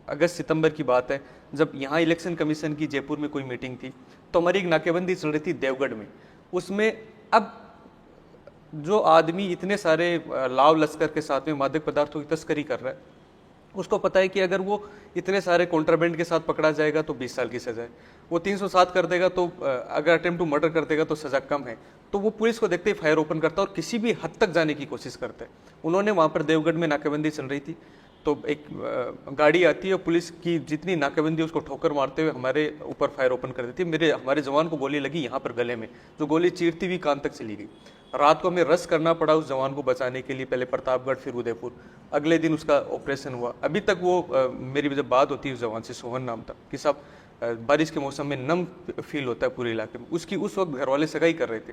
B: अगस्त सितंबर की बात है, जब यहाँ इलेक्शन कमीशन की जयपुर में कोई मीटिंग थी, तो हमारी एक नाकेबंदी चल रही थी देवगढ़ में। उसमें अब जो आदमी इतने सारे लाव लश्कर के साथ में मादक पदार्थों की तस्करी कर रहा है, उसको पता है कि अगर वो इतने सारे कॉन्ट्राबैंड के साथ पकड़ा जाएगा तो 20 साल की सजा है, वो 307 कर देगा तो अगर अटेम्प्ट टू मर्डर कर देगा तो सजा कम है, तो वो पुलिस को देखते ही फायर ओपन करता है और किसी भी हद तक जाने की कोशिश करता है। उन्होंने वहाँ पर देवगढ़ में नाकेबंदी चल रही थी, तो एक गाड़ी आती है और पुलिस की जितनी नाकेबंदी उसको ठोकर मारते हुए हमारे ऊपर फायर ओपन कर देती है। हमारे जवान को गोली लगी यहाँ पर गले में, जो गोली चीरती हुई कान तक चली गई। रात को हमें रस करना पड़ा उस जवान को बचाने के लिए, पहले प्रतापगढ़ फिर उदयपुर। अगले दिन उसका ऑपरेशन हुआ। अभी तक वो मेरी जब बात होती है उस जवान से, सोहन नाम था, कि साहब बारिश के मौसम में नम फील होता है पूरे इलाके में, उसकी उस वक्त घर वाले सगाई कर रहे थे।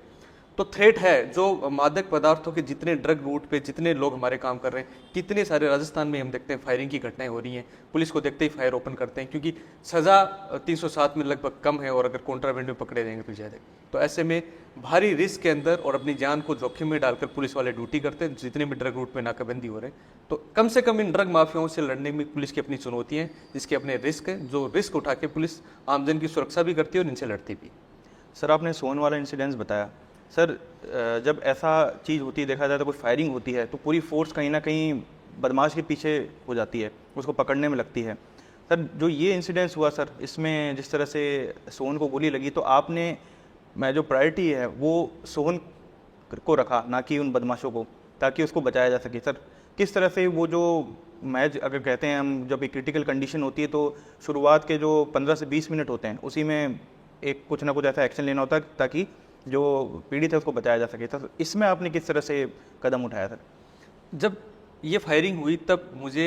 B: तो थ्रेट है जो मादक पदार्थों के जितने ड्रग रूट पे जितने लोग हमारे काम कर रहे हैं, कितने सारे राजस्थान में हम देखते हैं फायरिंग की घटनाएं हो रही हैं, पुलिस को देखते ही फायर ओपन करते हैं, क्योंकि सज़ा 307 में लगभग कम है और अगर कॉन्ट्राबैंड में पकड़े जाएंगे तो ज़्यादा। तो ऐसे में भारी रिस्क के अंदर और अपनी जान को जोखिम में डालकर पुलिस वाले ड्यूटी करते हैं, जितने भी ड्रग रूट में नाकाबंदी हो रहे हैं। तो कम से कम इन ड्रग माफियाओं से लड़ने में पुलिस की अपनी चुनौतियाँ हैं, जिसके अपने रिस्क है, जो रिस्क उठा के पुलिस आमजन की सुरक्षा भी करती है और इनसे लड़ती भी।
A: सर आपने सोन वाला इंसिडेंस बताया, सर जब ऐसा चीज़ होती है, देखा जाए तो कोई फायरिंग होती है तो पूरी फोर्स कहीं ना कहीं बदमाश के पीछे हो जाती है, उसको पकड़ने में लगती है। सर जो ये इंसिडेंस हुआ सर, इसमें जिस तरह से सोहन को गोली लगी, तो आपने मैं जो प्रायोरिटी है वो सोहन को रखा, ना कि उन बदमाशों को, ताकि उसको बचाया जा सके। सर किस तरह से वो जो मैच अगर कहते हैं हम, जब एक क्रिटिकल कंडीशन होती है तो शुरुआत के जो 15 से 20 मिनट होते हैं उसी में एक कुछ ना कुछ ऐसा एक्शन लेना होता है ताकि जो पीड़ित है उसको बचाया जा सके। तो इसमें आपने किस तरह से कदम उठाया सर?
B: जब ये फायरिंग हुई तब मुझे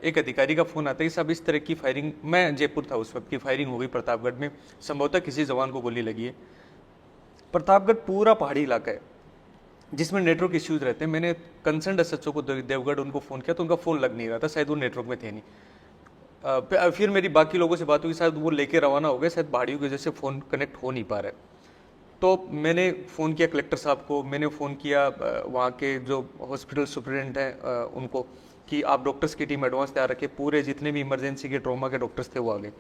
B: एक अधिकारी का फ़ोन आता है कि साहब इस तरह की फायरिंग, मैं जयपुर था उस वक्त, की फायरिंग हो गई प्रतापगढ़ में, संभवतः किसी जवान को गोली लगी है। प्रतापगढ़ पूरा पहाड़ी इलाका है जिसमें नेटवर्क इश्यूज रहते हैं। मैंने कंसर्न एसएचओ को देवगढ़ उनको फ़ोन किया तो उनका फ़ोन लग नहीं रहा था, शायद वो नेटवर्क में थे नहीं। फिर मेरी बाकी लोगों से बात हुई, शायद वो लेके रवाना हो गए, शायद पहाड़ियों की वजह से फ़ोन कनेक्ट हो नहीं पा रहा है। तो मैंने फ़ोन किया कलेक्टर साहब को, मैंने फ़ोन किया वहाँ के जो हॉस्पिटल सुपरिटेंडेंट हैं उनको, कि आप डॉक्टर्स की टीम एडवांस तैयार रखें, पूरे जितने भी इमरजेंसी के ट्रॉमा के डॉक्टर्स थे वो आ गए।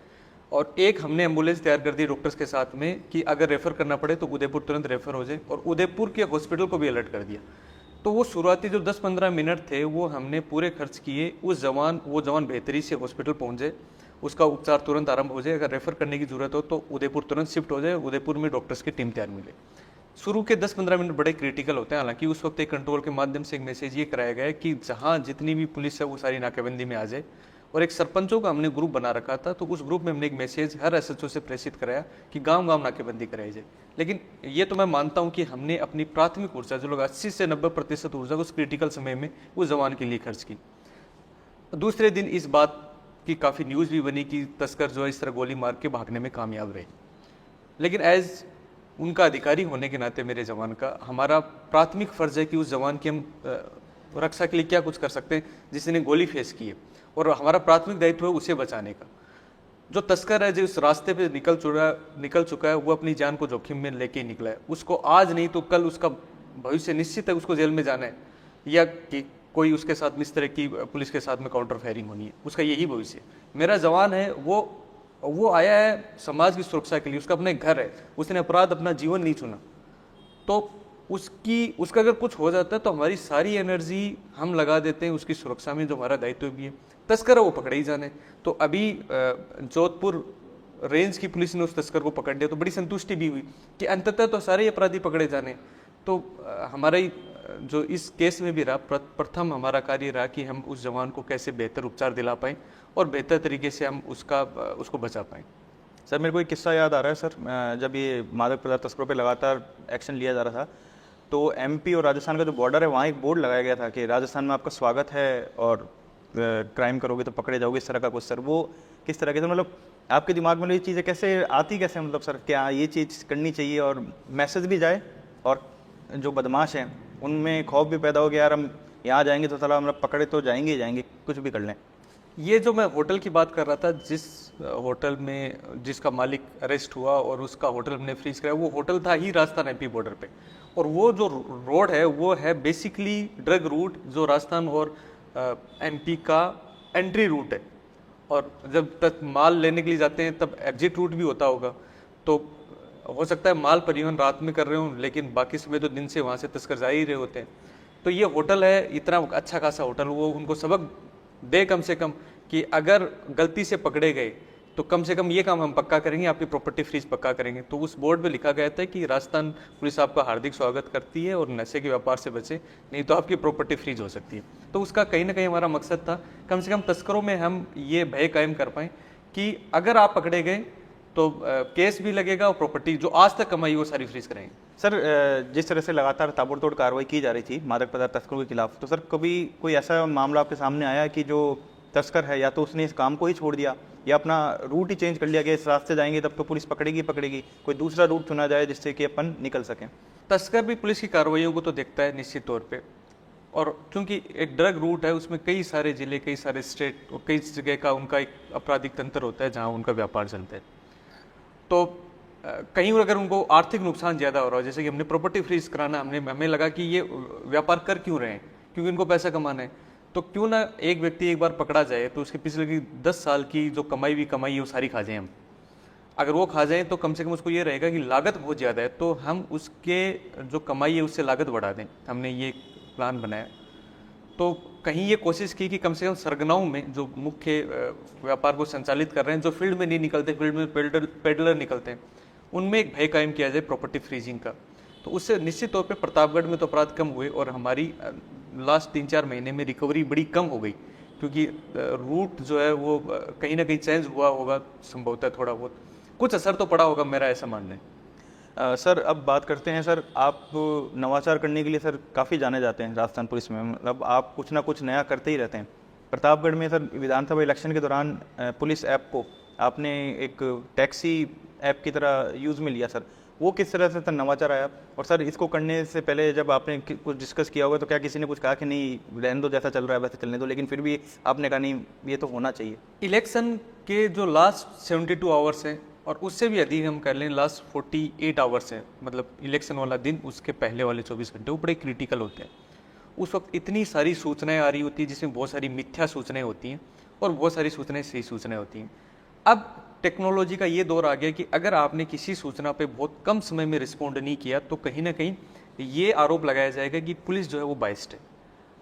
B: और एक हमने एम्बुलेंस तैयार कर दी डॉक्टर्स के साथ में कि अगर रेफ़र करना पड़े तो उदयपुर तुरंत रेफ़र हो जाए, और उदयपुर के हॉस्पिटल को भी अलर्ट कर दिया। तो वो शुरुआती जो 10-15 मिनट थे वो हमने पूरे खर्च किए, वो जवान बेहतरी से हॉस्पिटल पहुँच जाए, उसका उपचार तुरंत आरंभ हो जाए, अगर रेफ़र करने की ज़रूरत हो तो उदयपुर तुरंत शिफ्ट हो जाए, उदयपुर में डॉक्टर्स की टीम तैयार मिले। शुरू के 10-15 मिनट बड़े क्रिटिकल होते हैं, हालांकि उस वक्त एक कंट्रोल के माध्यम से एक मैसेज ये कराया गया है कि जहाँ जितनी भी पुलिस है वो सारी नाकेबंदी में आ जाए और एक सरपंचों का हमने ग्रुप बना रखा था, तो उस ग्रुप में हमने एक मैसेज हर एसएचओ से प्रेषित कराया कि गांव गांव नाकेबंदी कराई जाए। लेकिन ये तो मैं मानता हूं कि हमने अपनी प्राथमिक ऊर्जा जो लोग 80 से 90% ऊर्जा उस क्रिटिकल समय में उस जवान के लिए खर्च की। दूसरे दिन इस बात की काफ़ी न्यूज़ भी बनी कि तस्कर जो है इस तरह गोली मार के भागने में कामयाब रहे। लेकिन एज उनका अधिकारी होने के नाते मेरे जवान का हमारा प्राथमिक फर्ज है कि उस जवान की हम रक्षा के लिए क्या कुछ कर सकते हैं जिसने गोली फेस की है, और हमारा प्राथमिक दायित्व है उसे बचाने का। जो तस्कर है जो इस रास्ते पे निकल चुका है वो अपनी जान को जोखिम में लेके ही निकला है। उसको आज नहीं तो कल उसका भविष्य निश्चित है, उसको जेल में जाना है या कि कोई उसके साथ इस तरह की पुलिस के साथ में काउंटर फायरिंग होनी है, उसका यही भविष्य है। मेरा जवान है वो आया है समाज की सुरक्षा के लिए, उसका अपना एक घर है, उसने अपराध अपना जीवन नहीं चुना, तो उसका अगर कुछ हो जाता है तो हमारी सारी एनर्जी हम लगा देते हैं उसकी सुरक्षा में, जो हमारा दायित्व भी है। तस्कर है वो पकड़े ही जाने। तो अभी जोधपुर रेंज की पुलिस ने उस तस्कर को पकड़ लिया, तो बड़ी संतुष्टि भी हुई कि अंततः तो सारे अपराधी पकड़े जाने। तो हमारा ही जो इस केस में भी रहा, प्रथम हमारा कार्य रहा कि हम उस जवान को कैसे बेहतर उपचार दिला पाएँ और बेहतर तरीके से हम उसको बचा पाएँ।
A: सर मेरे को एक किस्सा याद आ रहा है सर, जब ये मादक पदार्थ तस्करों पे लगातार एक्शन लिया जा रहा था तो एमपी और राजस्थान का जो बॉर्डर है वहाँ एक बोर्ड लगाया गया था कि राजस्थान में आपका स्वागत है और क्राइम करोगे तो पकड़े जाओगे, इस तरह का कुछ। सर वो किस तरह के, तो मतलब आपके दिमाग में ये चीज़ें कैसे आती, कैसे मतलब सर क्या ये चीज़ करनी चाहिए और मैसेज भी जाए और जो बदमाश हैं उनमें खौफ भी पैदा हो गया, यार हम यहाँ जाएंगे तो साला मतलब पकड़े तो जाएंगे ही जाएंगे, कुछ भी कर लें।
B: ये जो मैं होटल की बात कर रहा था, जिस होटल में जिसका मालिक अरेस्ट हुआ और उसका होटल हमने फ्रीज कराया, वो होटल था ही राजस्थान एमपी बॉर्डर पे। और वो जो रोड है वो है बेसिकली ड्रग रूट, जो राजस्थान और एमपी का एंट्री रूट है। और जब तक माल लेने के लिए जाते हैं तब एग्जिट रूट भी होता होगा। तो हो सकता है माल परिवहन रात में कर रहे हो, लेकिन बाकी समय तो दिन से वहाँ से तस्कर जा ही रहे होते हैं। तो ये होटल है, इतना अच्छा खासा होटल, वो उनको सबक दे कम से कम कि अगर गलती से पकड़े गए तो कम से कम ये काम हम पक्का करेंगे, आपकी प्रॉपर्टी फ्रीज पक्का करेंगे। तो उस बोर्ड पे लिखा गया था कि राजस्थान पुलिस आपका हार्दिक स्वागत करती है और नशे के व्यापार से बचे, नहीं तो आपकी प्रॉपर्टी फ्रीज हो सकती है। तो उसका कहीं ना कहीं हमारा मकसद था कम से कम तस्करों में हम ये भय कायम कर पाएँ कि अगर आप पकड़े गए तो केस भी लगेगा और प्रॉपर्टी जो आज तक कमाई वो सारी फ्रीज कराएंगे।
A: सर जिस तरह से लगातार ताबड़तोड़ कार्रवाई की जा रही थी मादक पदार्थ तस्करों के खिलाफ, तो सर कभी कोई ऐसा मामला आपके सामने आया कि जो तस्कर है या तो उसने इस काम को ही छोड़ दिया या अपना रूट ही चेंज कर लिया, कि इस रास्ते जाएंगे तब तो पुलिस पकड़ेगी, कोई दूसरा रूट चुना जाए जिससे कि अपन निकल सकें?
B: तस्कर भी पुलिस की कार्रवाइयों को तो देखता है निश्चित तौर पे, और क्योंकि एक ड्रग रूट है उसमें कई सारे जिले, कई सारे स्टेट और कई जगह का उनका एक आपराधिक तंत्र होता है जहाँ उनका व्यापार चलता है। तो कहीं और अगर उनको आर्थिक नुकसान ज़्यादा हो रहा है, जैसे कि हमने प्रॉपर्टी फ्रीज कराना, हमें लगा कि ये व्यापार कर क्यों रहे हैं, क्योंकि इनको पैसा कमाना है, तो क्यों ना एक व्यक्ति एक बार पकड़ा जाए तो उसके पिछले की 10 साल की जो कमाई है वो सारी खा जाएं हम। अगर वो खा जाएं तो कम से कम उसको ये रहेगा कि लागत बहुत ज़्यादा है, तो हम उसके जो कमाई है उससे लागत बढ़ा दें। हमने ये प्लान बनाया, तो कहीं ये कोशिश की कि कम से कम सरगनाओं में जो मुख्य व्यापार को संचालित कर रहे हैं, जो फील्ड में नहीं निकलते, फील्ड में पेडलर निकलते हैं, उनमें एक भय कायम किया जाए प्रॉपर्टी फ्रीजिंग का। तो उससे निश्चित तौर पे प्रतापगढ़ में तो अपराध कम हुए और हमारी लास्ट 3-4 महीने में रिकवरी बड़ी कम हो गई, क्योंकि रूट जो है वो कहीं ना कहीं चेंज हुआ होगा, संभवतः थोड़ा बहुत कुछ असर तो पड़ा होगा, मेरा ऐसा मानना है।
A: सर अब बात करते हैं, सर आप नवाचार करने के लिए सर काफ़ी जाने जाते हैं राजस्थान पुलिस में, मतलब आप कुछ ना कुछ नया करते ही रहते हैं। प्रतापगढ़ में सर विधानसभा इलेक्शन के दौरान पुलिस ऐप को आपने एक टैक्सी ऐप की तरह यूज़ में लिया, सर वो किस तरह से सर नवाचार आया? और सर इसको करने से पहले जब आपने कुछ डिस्कस किया होगा तो क्या किसी ने कुछ कहा कि नहीं रहने दो, जैसा चल रहा है वैसे चलने दो, लेकिन फिर भी आपने कहा नहीं ये तो होना चाहिए?
B: इलेक्शन के जो लास्ट 72 आवर्स हैं और उससे भी अधिक हम कर लें लास्ट 48 आवर्स हैं, मतलब इलेक्शन वाला दिन उसके पहले वाले 24 घंटे वो बड़े क्रिटिकल होते हैं। उस वक्त इतनी सारी सूचनाएं आ रही होती है जिसमें बहुत सारी मिथ्या सूचनाएं होती हैं और बहुत सारी सूचनाएं सही सूचनाएं होती हैं। अब टेक्नोलॉजी का ये दौर आ गया कि अगर आपने किसी सूचना पे बहुत कम समय में रिस्पॉन्ड नहीं किया तो कहीं ना कहीं ये आरोप लगाया जाएगा कि पुलिस जो है वो बाइस्ड है।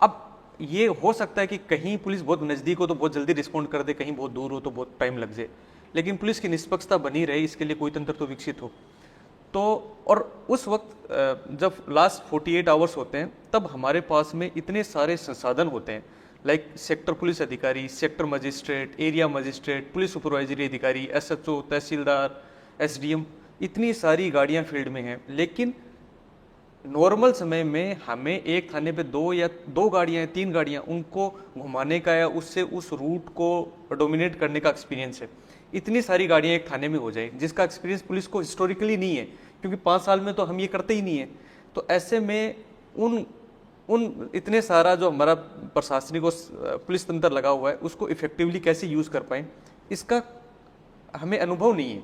B: अब ये हो सकता है कि कहीं पुलिस बहुत नज़दीक हो तो बहुत जल्दी रिस्पॉन्ड कर दे, कहीं बहुत दूर हो तो बहुत टाइम लग जाए, लेकिन पुलिस की निष्पक्षता बनी रहे इसके लिए कोई तंत्र तो विकसित हो। तो और उस वक्त जब लास्ट 48 आवर्स होते हैं तब हमारे पास में इतने सारे संसाधन होते हैं, लाइक सेक्टर पुलिस अधिकारी, sector magistrate, area magistrate, police supervisory अधिकारी, एसएचओ, तहसीलदार, एसडीएम, इतनी सारी गाड़ियां फील्ड में हैं। लेकिन नॉर्मल समय में हमें एक थाने पे दो गाड़ियां या 3 गाड़ियां उनको घुमाने का या उससे उस रूट को डोमिनेट करने का एक्सपीरियंस है। इतनी सारी गाड़ियां एक थाने में हो जाए जिसका एक्सपीरियंस पुलिस को हिस्टोरिकली नहीं है, क्योंकि 5 साल में तो हम ये करते ही नहीं है। तो ऐसे में उन इतने सारा जो हमारा प्रशासनिक और पुलिस तंत्र लगा हुआ है उसको इफेक्टिवली कैसे यूज़ कर पाएँ, इसका हमें अनुभव नहीं है।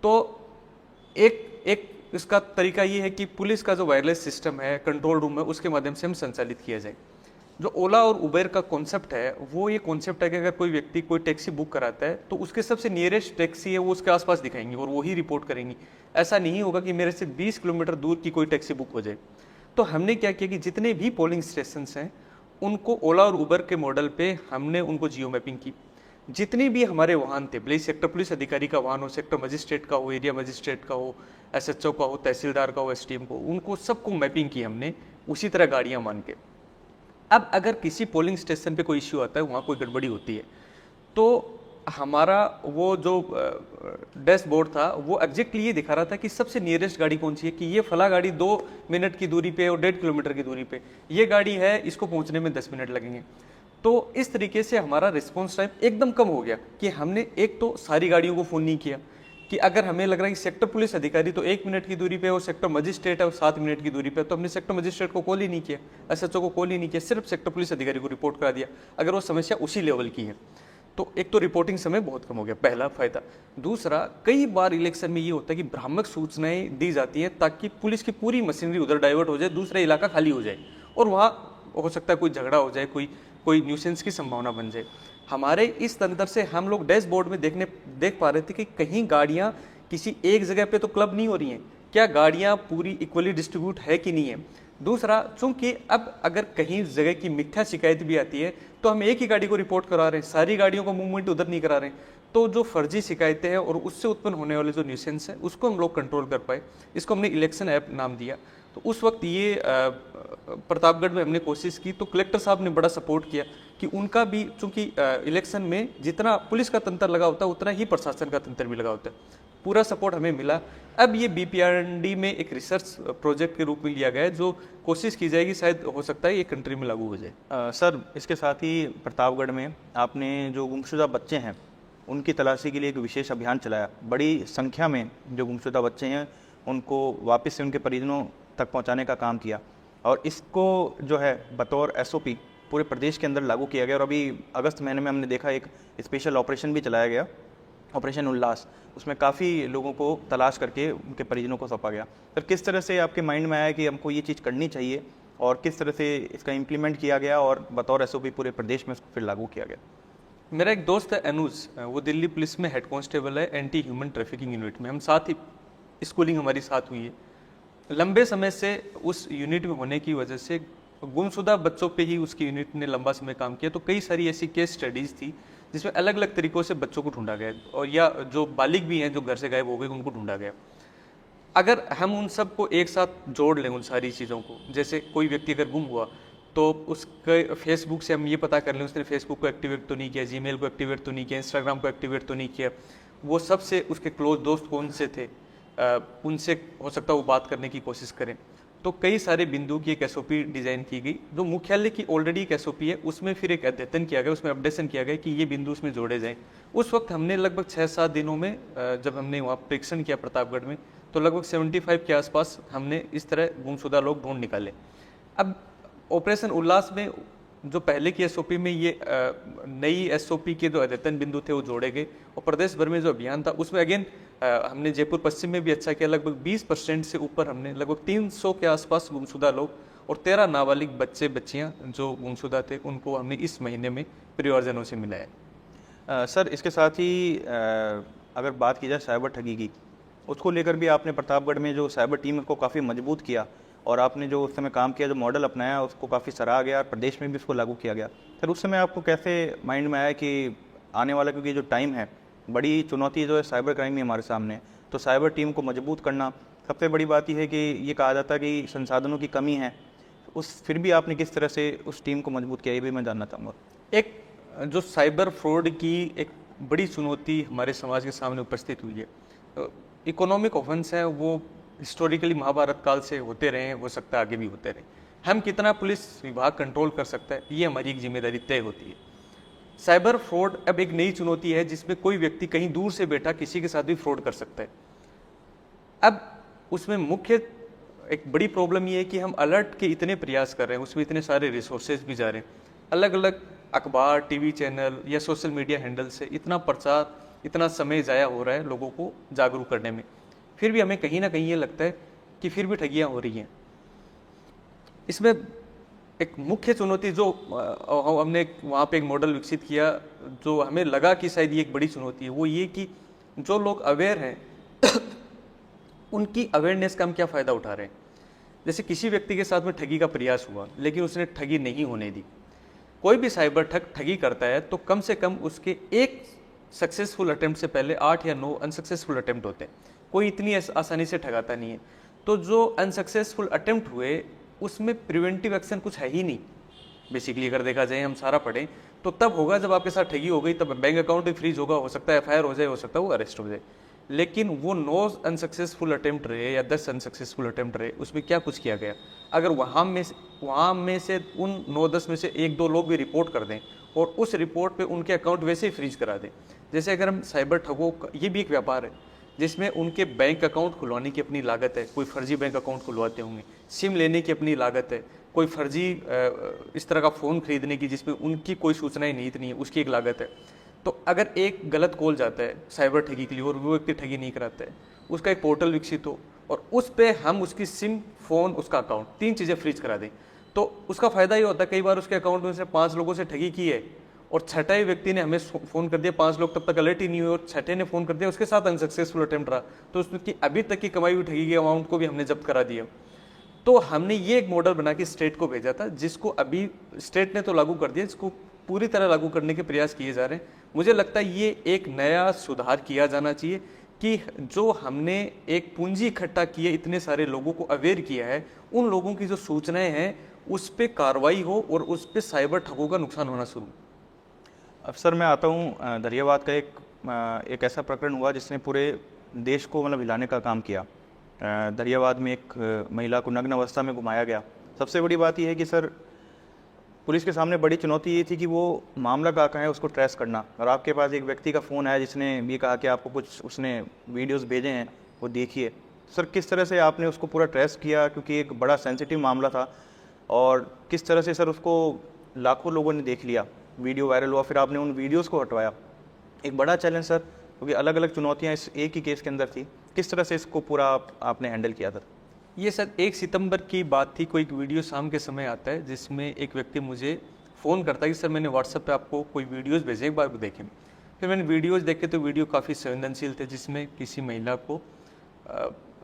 B: तो एक इसका तरीका ये है कि पुलिस का जो वायरलेस सिस्टम है, कंट्रोल रूम है, उसके माध्यम से हम संचालित किया जाए। जो ओला और उबेर का कॉन्सेप्ट है वो ये कॉन्सेप्ट है कि अगर कोई व्यक्ति कोई टैक्सी बुक कराता है तो उसके सबसे नियरेस्ट टैक्सी है वो उसके आसपास दिखाएंगे और वही रिपोर्ट करेंगी। ऐसा नहीं होगा कि मेरे से 20 किलोमीटर दूर की कोई टैक्सी बुक हो जाए। तो हमने क्या किया कि जितने भी पोलिंग स्टेशन हैं उनको ओला और उबर के मॉडल पे हमने उनको जियो मैपिंग की। जितने भी हमारे वाहन थे, भले सेक्टर पुलिस अधिकारी का वाहन हो, सेक्टर मजिस्ट्रेट का हो, एरिया मजिस्ट्रेट का हो, एसएचओ का हो, तहसीलदार का हो, एसडीएम को, उनको सबको मैपिंग की हमने उसी तरह गाड़ियां मान के। अब अगर किसी पोलिंग स्टेशन पे कोई इश्यू आता है, वहाँ कोई गड़बड़ी होती है, तो हमारा वो जो डैशबोर्ड था वो एग्जैक्टली ये दिखा रहा था कि सबसे नियरेस्ट गाड़ी कौन सी है, कि ये फला गाड़ी 2 मिनट की दूरी पे और 1.5 किलोमीटर की दूरी पे ये गाड़ी है, इसको पहुंचने में 10 मिनट लगेंगे। तो इस तरीके से हमारा रिस्पॉन्स टाइम एकदम कम हो गया कि हमने एक तो सारी गाड़ियों को फ़ोन नहीं किया कि अगर हमें लग रहा है कि सेक्टर पुलिस अधिकारी तो 1 मिनट की दूरी पे और सेक्टर मजिस्ट्रेट है और 7 मिनट की दूरी पे, तो हमने सेक्टर मजिस्ट्रेट को कॉल ही नहीं किया, एसएचओ को कॉल ही नहीं किया, सिर्फ सेक्टर पुलिस अधिकारी को रिपोर्ट करा दिया अगर वो समस्या उसी लेवल की है। तो एक तो रिपोर्टिंग समय बहुत कम हो गया, पहला फायदा। दूसरा, कई बार इलेक्शन में ये होता है कि भ्रामक सूचनाएं दी जाती हैं ताकि पुलिस की पूरी मशीनरी उधर डाइवर्ट हो जाए, दूसरा इलाका खाली हो जाए और वहाँ हो सकता है कोई झगड़ा हो जाए, कोई न्यूसेंस की संभावना बन जाए। हमारे इस तंत्र से हम लोग डैशबोर्ड में देख पा रहे थे कि कहीं गाड़ियाँ किसी एक जगह पे तो क्लब नहीं हो रही हैं, क्या गाड़ियाँ पूरी इक्वली डिस्ट्रीब्यूट है कि नहीं है। दूसरा, चूंकि अब अगर कहीं जगह की मिथ्या शिकायत भी आती है तो हम एक ही गाड़ी को रिपोर्ट करा रहे हैं, सारी गाड़ियों का मूवमेंट उधर नहीं करा रहे हैं। तो जो फर्जी शिकायतें हैं और उससे उत्पन्न होने वाले जो न्यूसेंस है उसको हम लोग कंट्रोल कर पाए। इसको हमने इलेक्शन ऐप नाम दिया। तो उस वक्त ये प्रतापगढ़ में हमने कोशिश की तो कलेक्टर साहब ने बड़ा सपोर्ट किया कि उनका भी, चूंकि इलेक्शन में जितना पुलिस का तंत्र लगा होता है उतना ही प्रशासन का तंत्र भी लगा होता है, पूरा सपोर्ट हमें मिला। अब ये बीपीआरडी में एक रिसर्च प्रोजेक्ट के रूप में लिया गया है, जो कोशिश की जाएगी, शायद हो सकता है ये कंट्री में लागू हो जाए।
A: सर, इसके साथ ही प्रतापगढ़ में आपने जो गुमशुदा बच्चे हैं उनकी तलाशी के लिए एक विशेष अभियान चलाया। बड़ी संख्या में जो गुमशुदा बच्चे हैं उनको वापस से उनके परिजनों तक पहुंचाने का काम किया और इसको जो है बतौर एसओपी पूरे प्रदेश के अंदर लागू किया गया। और अभी अगस्त महीने में हमने देखा एक स्पेशल ऑपरेशन भी चलाया गया, ऑपरेशन उल्लास। उसमें काफ़ी लोगों को तलाश करके उनके परिजनों को सौंपा गया। सर, किस तरह से आपके माइंड में आया कि हमको ये चीज़ करनी चाहिए और किस तरह से इसका इम्प्लीमेंट किया गया और बतौर एसओपी पूरे प्रदेश में इसको फिर लागू किया गया?
B: मेरा एक दोस्त है अनुज, वो दिल्ली पुलिस में हेड कांस्टेबल है एंटी ह्यूमन ट्रैफिकिंग यूनिट में। हम साथ ही स्कूलिंग हमारी साथ हुई है। लंबे समय से उस यूनिट में होने की वजह से गुमशुदा बच्चों पे ही उसकी यूनिट ने लंबा समय काम किया। तो कई सारी ऐसी केस स्टडीज़ थी जिसमें अलग अलग तरीक़ों से बच्चों को ढूंढा गया और या जो बालिग भी हैं जो घर से गायब हो गए उनको ढूंढा गया। अगर हम उन सबको एक साथ जोड़ लें, उन सारी चीज़ों को, जैसे कोई व्यक्ति अगर गुम हुआ तो उसके फेसबुक से हम ये पता कर लें उसने फेसबुक को एक्टिवेट तो नहीं किया, जीमेल को एक्टिवेट तो नहीं किया, इंस्टाग्राम को एक्टिवेट तो नहीं किया, वो सबसे उसके क्लोज दोस्त कौन से थे, उनसे हो सकता है वो बात करने की कोशिश करें। तो कई सारे बिंदु की एक एसओपी डिज़ाइन की गई, जो मुख्यालय की ऑलरेडी एक एसओपी है, उसमें फिर एक अद्यतन किया गया, उसमें अपडेशन किया गया कि ये बिंदु उसमें जोड़े जाएं। उस वक्त हमने लगभग 6-7 दिनों में, जब हमने वहाँ परीक्षण किया प्रतापगढ़ में, तो लगभग 75 के आसपास हमने इस तरह गुमशुदा लोग ढूंढ निकाले। अब ऑपरेशन उल्लास में जो पहले की एसओपी में ये नई एसओपी के जो अद्यतन बिंदु थे वो जोड़े गए और प्रदेश भर में जो अभियान था उसमें अगेन हमने जयपुर पश्चिम में भी अच्छा किया। लगभग 20% से ऊपर हमने, लगभग 300 के आसपास गुमशुदा लोग और 13 नाबालिग बच्चे बच्चियां जो गुमशुदा थे उनको हमने इस महीने में परिवारजनों से मिलाया।
A: सर, इसके साथ ही अगर बात की जाए साइबर ठगी की, उसको लेकर भी आपने प्रतापगढ़ में जो साइबर टीम को काफ़ी मजबूत किया और आपने जो उस समय काम किया, जो मॉडल अपनाया, उसको काफ़ी सराहा गया और प्रदेश में भी उसको लागू किया गया। सर, उस समय आपको कैसे माइंड में आया कि आने वाला, क्योंकि जो टाइम है, बड़ी चुनौती जो है साइबर क्राइम में हमारे सामने, तो साइबर टीम को मजबूत करना, सबसे बड़ी बात यह है कि ये कहा जाता है कि संसाधनों की कमी है, उस फिर भी आपने किस तरह से उस टीम को मजबूत किया, ये भी मैं जानना चाहूँगा।
B: एक जो साइबर फ्रॉड की एक बड़ी चुनौती हमारे समाज के सामने उपस्थित हुई है, इकोनॉमिक ऑफेंस है, वो हिस्टोरिकली महाभारत काल से होते रहे हैं, हो सकता है आगे भी होते रहे। हम कितना पुलिस विभाग कंट्रोल कर सकता है, ये हमारी एक जिम्मेदारी तय होती है। साइबर फ्रॉड अब एक नई चुनौती है जिसमें कोई व्यक्ति कहीं दूर से बैठा किसी के साथ भी फ्रॉड कर सकता है। अब उसमें मुख्य एक बड़ी प्रॉब्लम ये है कि हम अलर्ट के इतने प्रयास कर रहे हैं, उसमें इतने सारे रिसोर्सेज भी जा रहे हैं, अलग अलग अखबार, टीवी चैनल या सोशल मीडिया हैंडल से इतना प्रचार, इतना समय ज़ाया हो रहा है लोगों को जागरूक करने में, फिर भी हमें कहीं ना कहीं ये लगता है कि फिर भी ठगियाँ हो रही हैं। इसमें एक मुख्य चुनौती जो हमने वहाँ पे एक मॉडल विकसित किया, जो हमें लगा कि शायद ये एक बड़ी चुनौती है, वो ये कि जो लोग अवेयर हैं उनकी अवेयरनेस का हम क्या फ़ायदा उठा रहे हैं। जैसे किसी व्यक्ति के साथ में ठगी का प्रयास हुआ लेकिन उसने ठगी नहीं होने दी। कोई भी साइबर ठग ठगी करता है तो कम से कम उसके एक सक्सेसफुल अटेम्प्ट से पहले 8 या 9 अनसक्सेसफुल अटेम्प्ट होते हैं। कोई इतनी आसानी से ठगाता नहीं है। तो जो अनसक्सेसफुल अटेम्प्ट हुए उसमें प्रिवेंटिव एक्शन कुछ है ही नहीं। बेसिकली अगर देखा जाए, हम सारा पढ़ें तो तब होगा जब आपके साथ ठगी हो गई, तब बैंक अकाउंट भी फ्रीज होगा, हो सकता है FIR हो जाए, हो सकता है वो अरेस्ट हो जाए। लेकिन वो 9 अनसक्सेसफुल अटेम्प्ट रहे या 10 अनसक्सेसफुल अटेम्प्ट रहे, उसमें क्या कुछ किया गया। अगर वहाँ में से उन 9-10 में से 1-2 लोग भी रिपोर्ट कर दें और उस रिपोर्ट पे उनके अकाउंट वैसे ही फ्रीज करा दें। जैसे अगर हम साइबर ठगों, ये भी एक व्यापार है जिसमें उनके बैंक अकाउंट खुलवाने की अपनी लागत है, कोई फर्जी बैंक अकाउंट खुलवाते होंगे, सिम लेने की अपनी लागत है, कोई फर्जी इस तरह का फ़ोन खरीदने की जिसमें उनकी कोई सूचनाएं निहित नहीं है, उसकी एक लागत है। तो अगर एक गलत कॉल जाता है साइबर ठगी के लिए और वो व्यक्ति ठगी नहीं कराता है, उसका एक पोर्टल विकसित हो और उस पर हम उसकी सिम, फ़ोन, उसका अकाउंट, 3 चीज़ें फ्रीज करा दें, तो उसका फ़ायदा ये होता है कई बार उसके अकाउंट में से 5 लोगों से ठगी की है और छठे व्यक्ति ने हमें फ़ोन कर दिया, 5 लोग तब तक अलर्ट ही नहीं हुए और छठे ने फ़ोन कर दिया, उसके साथ अनसक्सेसफुल अटेम्प्ट रहा, तो उसकी अभी तक की कमाई हुई ठगी की अमाउंट को भी हमने जब्त करा दिया। तो हमने ये एक मॉडल बना के स्टेट को भेजा था, जिसको अभी स्टेट ने तो लागू कर दिया, जिसको पूरी तरह लागू करने के प्रयास किए जा रहे हैं। मुझे लगता है ये एक नया सुधार किया जाना चाहिए कि जो हमने एक पूंजी इकट्ठा की है, इतने सारे लोगों को अवेयर किया है, उन लोगों की जो सूचनाएं हैं उस पर कार्रवाई हो और उस पर साइबर ठगों का नुकसान होना शुरू।
A: अब सर मैं आता हूँ दरियाबाद का एक ऐसा प्रकरण हुआ जिसने पूरे देश को मतलब हिलाने का काम किया। दरियाबाद में एक महिला को नग्न अवस्था में घुमाया गया। सबसे बड़ी बात यह है कि सर पुलिस के सामने बड़ी चुनौती ये थी कि वो मामला कहाँ है उसको ट्रेस करना, और आपके पास एक व्यक्ति का फ़ोन है जिसने भी कहा कि आपको कुछ उसने वीडियोस भेजे हैं, वो देखिए। सर किस तरह से आपने उसको पूरा ट्रेस किया, क्योंकि एक बड़ा सेंसिटिव मामला था, और किस तरह से सर उसको लाखों लोगों ने देख लिया, वीडियो वायरल हुआ, फिर आपने उन वीडियोज़ को हटवाया। एक बड़ा चैलेंज सर, क्योंकि अलग अलग चुनौतियाँ इस एक ही केस के अंदर थी। किस तरह से इसको पूरा आपने हैंडल किया सर?
B: ये सर 1 सितंबर की बात थी। कोई एक वीडियो शाम के समय आता है जिसमें एक व्यक्ति मुझे फ़ोन करता है कि सर मैंने व्हाट्सएप पे आपको कोई वीडियोस भेजे, एक बार देखें। फिर मैंने वीडियोस देखे तो वीडियो काफ़ी संवेदनशील थे, जिसमें किसी महिला को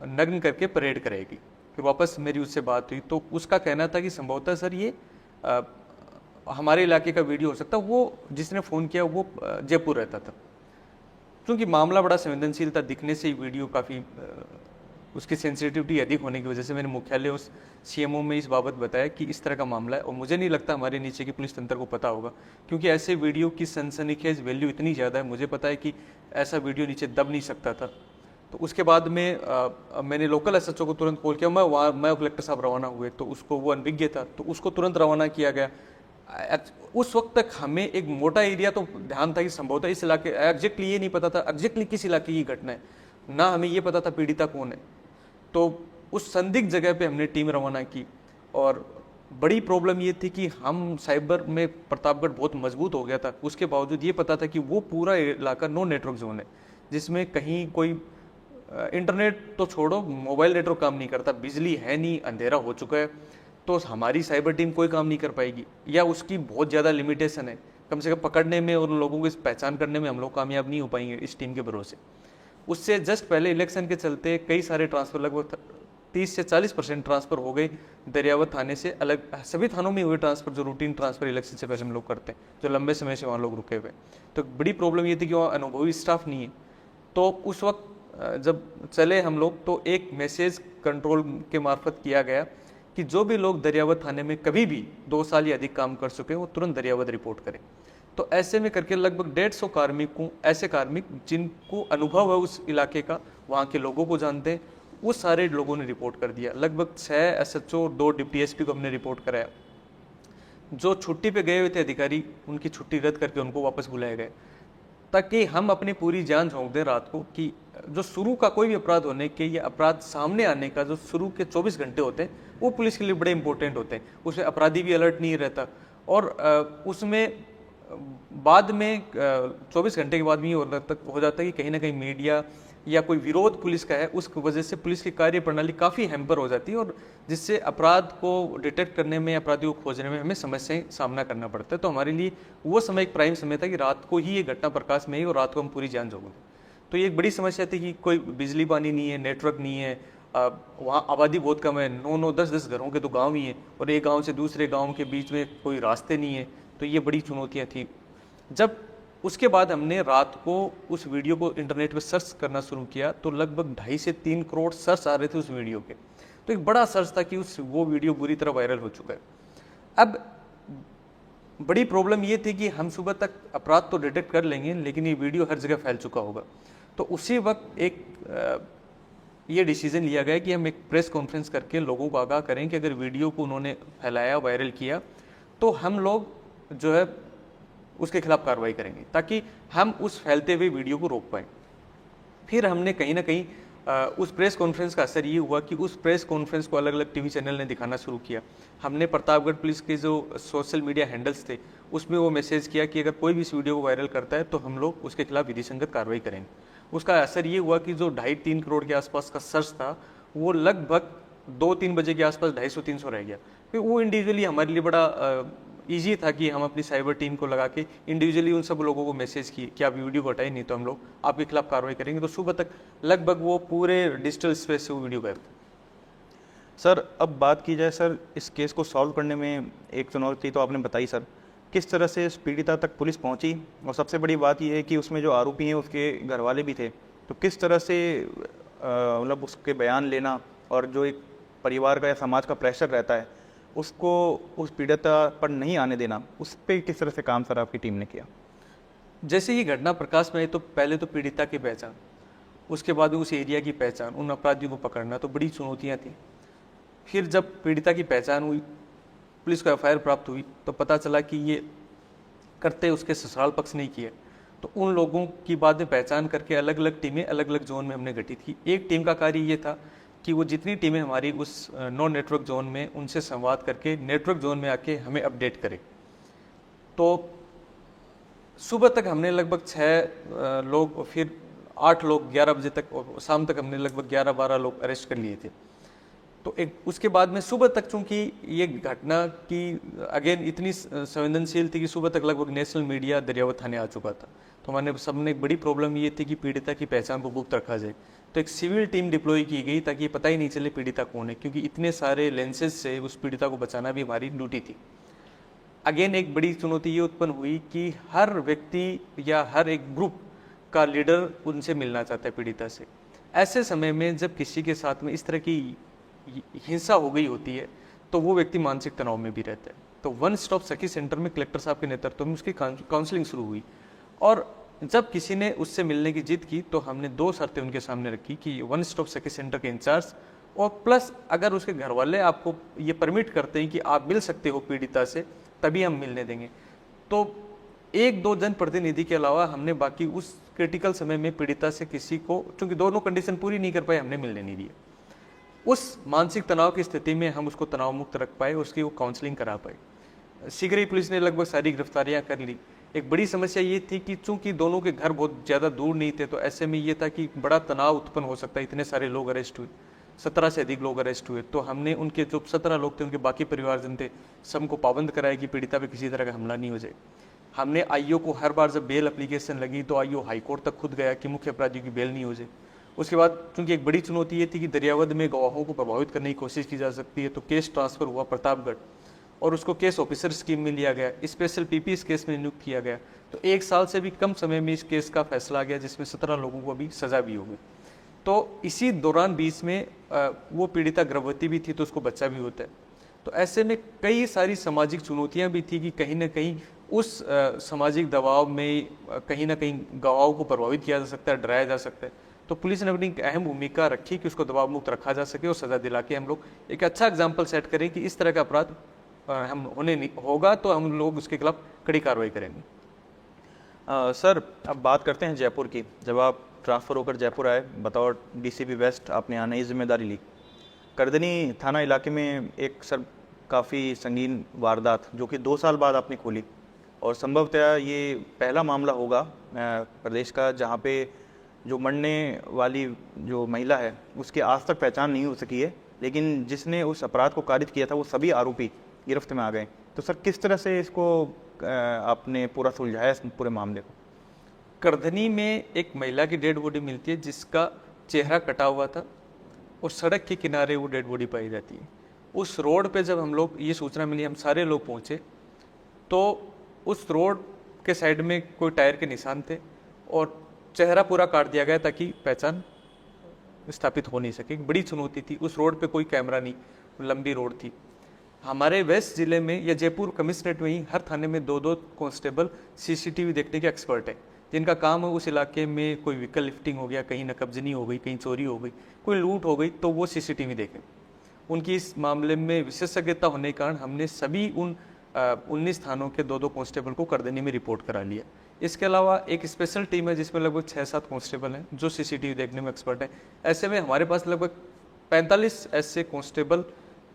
B: नग्न करके परेड कराएगी। फिर वापस मेरी उससे बात हुई तो उसका कहना था कि संभवतः सर ये हमारे इलाके का वीडियो हो सकता है। वो जिसने फ़ोन किया वो जयपुर रहता था। क्योंकि मामला बड़ा संवेदनशील था, दिखने से ही वीडियो काफ़ी उसकी सेंसिटिविटी अधिक होने की वजह से मैंने मुख्यालय उस CMO में इस बाबत बताया कि इस तरह का मामला है, और मुझे नहीं लगता हमारे नीचे की पुलिस तंत्र को पता होगा, क्योंकि ऐसे वीडियो की सनसनीखेज वैल्यू इतनी ज़्यादा है। मुझे पता है कि ऐसा वीडियो नीचे दब नहीं सकता था। तो उसके बाद में मैंने लोकल SHO को तुरंत कॉल किया। मैं कलेक्टर साहब रवाना हुए तो उसको, वो अनभिज्ञ था तो उसको तुरंत रवाना किया गया। उस वक्त तक हमें एक मोटा एरिया तो ध्यान था कि संभवतः इस इलाके, एग्जैक्टली ये नहीं पता था एग्जैक्टली किस इलाके की घटना है, ना हमें ये पता था पीड़िता कौन है। तो उस संदिग्ध जगह पे हमने टीम रवाना की, और बड़ी प्रॉब्लम ये थी कि हम साइबर में प्रतापगढ़ बहुत मजबूत हो गया था, उसके बावजूद ये पता था कि वो पूरा इलाका नो नेटवर्क जोन है, जिसमें कहीं कोई इंटरनेट तो छोड़ो, मोबाइल नेटवर्क काम नहीं करता, बिजली है नहीं, अंधेरा हो चुका है। तो हमारी साइबर टीम कोई काम नहीं कर पाएगी, या उसकी बहुत ज़्यादा लिमिटेशन है। कम से कम पकड़ने में और उन लोगों को पहचान करने में हम लोग कामयाब नहीं हो पाएंगे इस टीम के भरोसे। उससे जस्ट पहले इलेक्शन के चलते कई सारे ट्रांसफ़र, लगभग 30 से 40% ट्रांसफ़र हो गए दरियावत थाने से। अलग सभी थानों में हुए ट्रांसफ़र, जो रूटीन ट्रांसफ़र इलेक्शन से पहले हम लोग करते हैं, जो लंबे समय से वहाँ लोग रुके हुए। तो बड़ी प्रॉब्लम ये थी कि वहाँ अनुभवी स्टाफ नहीं है। तो उस वक्त जब चले हम लोग तो एक मैसेज कंट्रोल के मार्फत किया गया कि जो भी लोग दरियावद थाने में कभी भी 2 साल या अधिक काम कर चुके हैं वो तुरंत दरियावद रिपोर्ट करें। तो ऐसे में करके लगभग 150 कार्मिकों, ऐसे कार्मिक जिनको अनुभव है उस इलाके का, वहाँ के लोगों को जानते हैं, वो सारे लोगों ने रिपोर्ट कर दिया। लगभग 6 SHO, 2 डिप्टी SP को हमने रिपोर्ट कराया। जो छुट्टी पे गए हुए थे अधिकारी, उनकी छुट्टी रद्द करके उनको वापस बुलाए गए, ताकि हम अपनी पूरी जान झोंक दें रात को कि जो शुरू का कोई भी अपराध होने के या अपराध सामने आने का जो शुरू के 24 घंटे होते हैं वो पुलिस के लिए बड़े इंपॉर्टेंट होते हैं। उसमें अपराधी भी अलर्ट नहीं रहता और उसमें बाद में 24 घंटे के बाद भी हो जाता है कि कहीं ना कहीं मीडिया या कोई विरोध पुलिस का है, उस वजह से पुलिस की कार्य प्रणाली काफ़ी हैम्पर हो जाती है और जिससे अपराध को डिटेक्ट करने में, अपराधियों को खोजने में हमें समस्याएं सामना करना पड़ता है। तो हमारे लिए वो समय एक प्राइम समय था कि रात को ही ये घटना प्रकाश में आई और रात को हम पूरी जान झोंक दें। तो ये एक बड़ी समस्या थी कि कोई बिजली पानी नहीं है, नेटवर्क नहीं है, वहाँ आबादी बहुत कम है, 9-9, 10-10 घरों के तो गाँव ही हैं और एक गाँव से दूसरे गाँव के बीच में कोई रास्ते नहीं है। तो ये बड़ी चुनौतियाँ थी। जब उसके बाद हमने रात को उस वीडियो को इंटरनेट पे सर्च करना शुरू किया तो लगभग 2.5 से 3 करोड़ सर्च आ रहे थे उस वीडियो के। तो एक बड़ा सर्च था कि वो वीडियो बुरी तरह वायरल हो चुका है। अब बड़ी प्रॉब्लम ये थी कि हम सुबह तक अपराध तो डिटेक्ट कर लेंगे लेकिन ये वीडियो हर जगह फैल चुका होगा। तो उसी वक्त एक ये डिसीजन लिया गया कि हम एक प्रेस कॉन्फ्रेंस करके लोगों को आगाह करें कि अगर वीडियो को उन्होंने फैलाया, वायरल किया, तो हम लोग जो है उसके खिलाफ कार्रवाई करेंगे ताकि हम उस फैलते हुए वीडियो को रोक पाएँ। फिर हमने कहीं ना कहीं उस प्रेस कॉन्फ्रेंस का असर ये हुआ कि उस प्रेस कॉन्फ्रेंस को अलग अलग टीवी चैनल ने दिखाना शुरू किया। हमने प्रतापगढ़ पुलिस के जो सोशल मीडिया हैंडल्स थे उसमें वो मैसेज किया कि अगर कोई भी इस वीडियो को वायरल करता है तो हम लोग उसके खिलाफ विधिसंगत कार्रवाई करेंगे। उसका असर ये हुआ कि जो 2.5-3 करोड़ के आसपास का सर्च था वो लगभग 2-3 बजे के आसपास 250-300 रह गया। फिर वो इंडिविजुअली हमारे लिए बड़ा ईजी था कि हम अपनी साइबर टीम को लगा के इंडिविजुअली उन सब लोगों को मैसेज किए कि आप वीडियो को हटाएं, नहीं तो हम लोग आपके खिलाफ कार्रवाई करेंगे। तो सुबह तक लगभग वो पूरे डिजिटल स्पेस से वो वीडियो गायब था।
A: सर अब बात की जाए सर इस केस को सॉल्व करने में एक चुनौती तो आपने बताई सर, किस तरह से इस पीड़िता तक पुलिस पहुंची और सबसे बड़ी बात यह है कि उसमें जो आरोपी हैं उसके घर वाले भी थे, तो किस तरह से मतलब उसके बयान लेना और जो एक परिवार का या समाज का प्रेशर रहता है उसको उस पीड़िता पर नहीं आने देना, उस पर किस तरह से काम सर आपकी टीम ने किया?
B: जैसे ये घटना प्रकाश में आई तो पहले तो पीड़िता की पहचान, उसके बाद उस एरिया की पहचान, उन अपराधियों को पकड़ना, तो बड़ी चुनौतियाँ थी। फिर जब पीड़िता की पहचान हुई, पुलिस को FIR प्राप्त हुई, तो पता चला कि ये करते उसके ससुराल पक्ष नहीं किए। तो उन लोगों की बाद में पहचान करके अलग अलग टीमें अलग अलग जोन में हमने गठित की। एक टीम का कार्य ये था कि वो जितनी टीमें हमारी उस नॉन नेटवर्क जोन में उनसे संवाद करके नेटवर्क जोन में आके हमें अपडेट करें। तो सुबह तक हमने लगभग 6 लोग और फिर 8 लोग 11 बजे तक और शाम तक हमने लगभग 11-12 लोग अरेस्ट कर लिए थे। तो एक उसके बाद में सुबह तक चूंकि ये घटना की अगेन इतनी संवेदनशील थी कि सुबह तक लगभग नेशनल मीडिया दरियावद थाने आ चुका था। तो हमारे सबने एक बड़ी प्रॉब्लम ये थी कि पीड़िता की पहचान को गुप्त रखा जाए। तो एक सिविल टीम डिप्लॉय की गई ताकि पता ही नहीं चले पीड़िता कौन है, क्योंकि इतने सारे लेंसेज से उस पीड़िता को बचाना भी हमारी ड्यूटी थी। अगेन एक बड़ी चुनौती ये उत्पन्न हुई कि हर व्यक्ति या हर एक ग्रुप का लीडर उनसे मिलना चाहता है पीड़िता से। ऐसे समय में जब किसी के साथ में इस तरह की हिंसा हो गई होती है तो वो व्यक्ति मानसिक तनाव में भी रहता है। तो वन स्टॉप सखी सेंटर में कलेक्टर साहब के नेतृत्व में उसकी काउंसलिंग शुरू हुई और जब किसी ने उससे मिलने की जिद की तो हमने 2 शर्तें उनके सामने रखी कि वन स्टॉप सखी सेंटर के इंचार्ज और प्लस अगर उसके घर वाले आपको ये परमिट करते हैं कि आप मिल सकते हो पीड़िता से तभी हम मिलने देंगे। तो 1-2 जनप्रतिनिधि के अलावा हमने बाकी उस क्रिटिकल समय में पीड़िता से किसी को, चूंकि दोनों कंडीशन पूरी नहीं कर पाए, हमने मिलने नहीं दिया। उस मानसिक तनाव की स्थिति में हम उसको तनाव मुक्त रख पाए, उसकी वो काउंसलिंग करा पाए। शीघ्र ही पुलिस ने लगभग सारी गिरफ्तारियां कर ली। एक बड़ी समस्या ये थी कि चूंकि दोनों के घर बहुत ज़्यादा दूर नहीं थे तो ऐसे में ये था कि बड़ा तनाव उत्पन्न हो सकता है। इतने सारे लोग अरेस्ट हुए, 17 से अधिक लोग अरेस्ट हुए। तो हमने उनके जो 17 लोग थे उनके बाकी परिवारजन थे सबको पाबंद कराया कि पीड़िता पे किसी तरह का हमला नहीं हो जाए। हमने IO को हर बार जब बेल एप्लीकेशन लगी तो IO हाईकोर्ट तक खुद गया कि मुख्य अपराधियों की बेल नहीं हो जाए। उसके बाद चूंकि एक बड़ी चुनौती ये थी कि दरियावद में गवाहों को प्रभावित करने की कोशिश की जा सकती है, तो केस ट्रांसफर हुआ प्रतापगढ़ और उसको केस ऑफिसर स्कीम में लिया गया, स्पेशल PP इस केस में नियुक्त किया गया। तो 1 साल से भी कम समय में इस केस का फैसला आ गया जिसमें 17 लोगों को अभी सजा भी हो गई। तो इसी दौरान बीच में वो पीड़िता गर्भवती भी थी तो उसको बच्चा भी होता है। तो ऐसे में कई सारी सामाजिक चुनौतियां भी थी कि कहीं ना कहीं उस सामाजिक दबाव में कहीं ना कहीं गवाहों को प्रभावित किया जा सकता है, डराया जा सकता है। तो पुलिस ने अपनी एक अहम भूमिका रखी कि उसको दबाव मुक्त रखा जा सके और सजा दिला के हम लोग एक अच्छा एग्जाम्पल सेट करें कि इस तरह का अपराध हम होने नहीं होगा तो हम लोग उसके खिलाफ कड़ी कार्रवाई करेंगे।
A: सर अब बात करते हैं जयपुर की। जब आप ट्रांसफ़र होकर जयपुर आए बतौर डीसीपी वेस्ट, आपने यहाँ नई जिम्मेदारी ली। करदनी थाना इलाके में एक सर काफ़ी संगीन वारदात जो कि 2 साल बाद आपने खोली, और संभवतः ये पहला मामला होगा प्रदेश का जहाँ पे जो मरने वाली जो महिला है उसकी आज तक पहचान नहीं हो सकी है, लेकिन जिसने उस अपराध को कारित किया था वो सभी आरोपी गिरफ्त में आ गए। तो सर किस तरह से इसको आपने पूरा सुलझाया इस पूरे मामले को?
B: करधनी में एक महिला की डेड बॉडी मिलती है जिसका चेहरा कटा हुआ था और सड़क के किनारे वो डेड बॉडी पाई जाती है। उस रोड पे जब हम लोग ये सूचना मिली, हम सारे लोग पहुँचे तो उस रोड के साइड में कोई टायर के निशान थे और चेहरा पूरा काट दिया गया ताकि पहचान स्थापित हो नहीं सके। बड़ी चुनौती थी। उस रोड पे कोई कैमरा नहीं, लंबी रोड थी। हमारे वेस्ट जिले में या जयपुर कमिश्नरेट में ही हर थाने में 2-2 कांस्टेबल सीसीटीवी देखने के एक्सपर्ट हैं, जिनका काम है उस इलाके में कोई व्हीकल लिफ्टिंग हो गया, कहीं नकबजनी हो गई, कहीं चोरी हो गई, कोई लूट हो गई, तो वो सीसीटीवी देखें। उनकी इस मामले में विशेषज्ञता होने के कारण हमने सभी उन 19 थानों के 2-2 कांस्टेबल को करदनी में रिपोर्ट करा लिया। इसके अलावा एक स्पेशल टीम है जिसमें लगभग 6-7 कांस्टेबल हैं जो सीसीटीवी देखने में एक्सपर्ट हैं। ऐसे में हमारे पास लगभग 45 ऐसे कांस्टेबल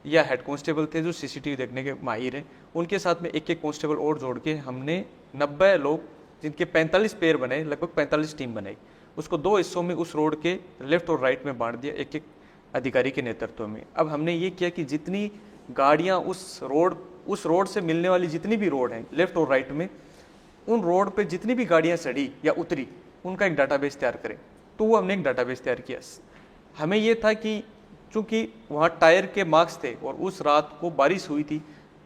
B: या हेड कांस्टेबल थे जो सीसीटीवी देखने के माहिर हैं। उनके साथ में एक कांस्टेबल और जोड़ के हमने 90 लोग जिनके 45 पेयर बनाए, लगभग 45 टीम बनाई। उसको 2 हिस्सों में उस रोड के लेफ्ट और राइट में बांट दिया, एक अधिकारी के नेतृत्व में। अब हमने ये किया कि जितनी गाड़ियाँ उस रोड से मिलने वाली जितनी भी रोड हैं लेफ्ट और राइट में, उन रोड पे जितनी भी गाड़ियाँ चढ़ी या उतरी उनका एक डाटाबेस तैयार करें। तो वो हमने एक डाटाबेस तैयार किया। हमें ये था कि चूँकि वहाँ टायर के मार्क्स थे और उस रात को बारिश हुई थी,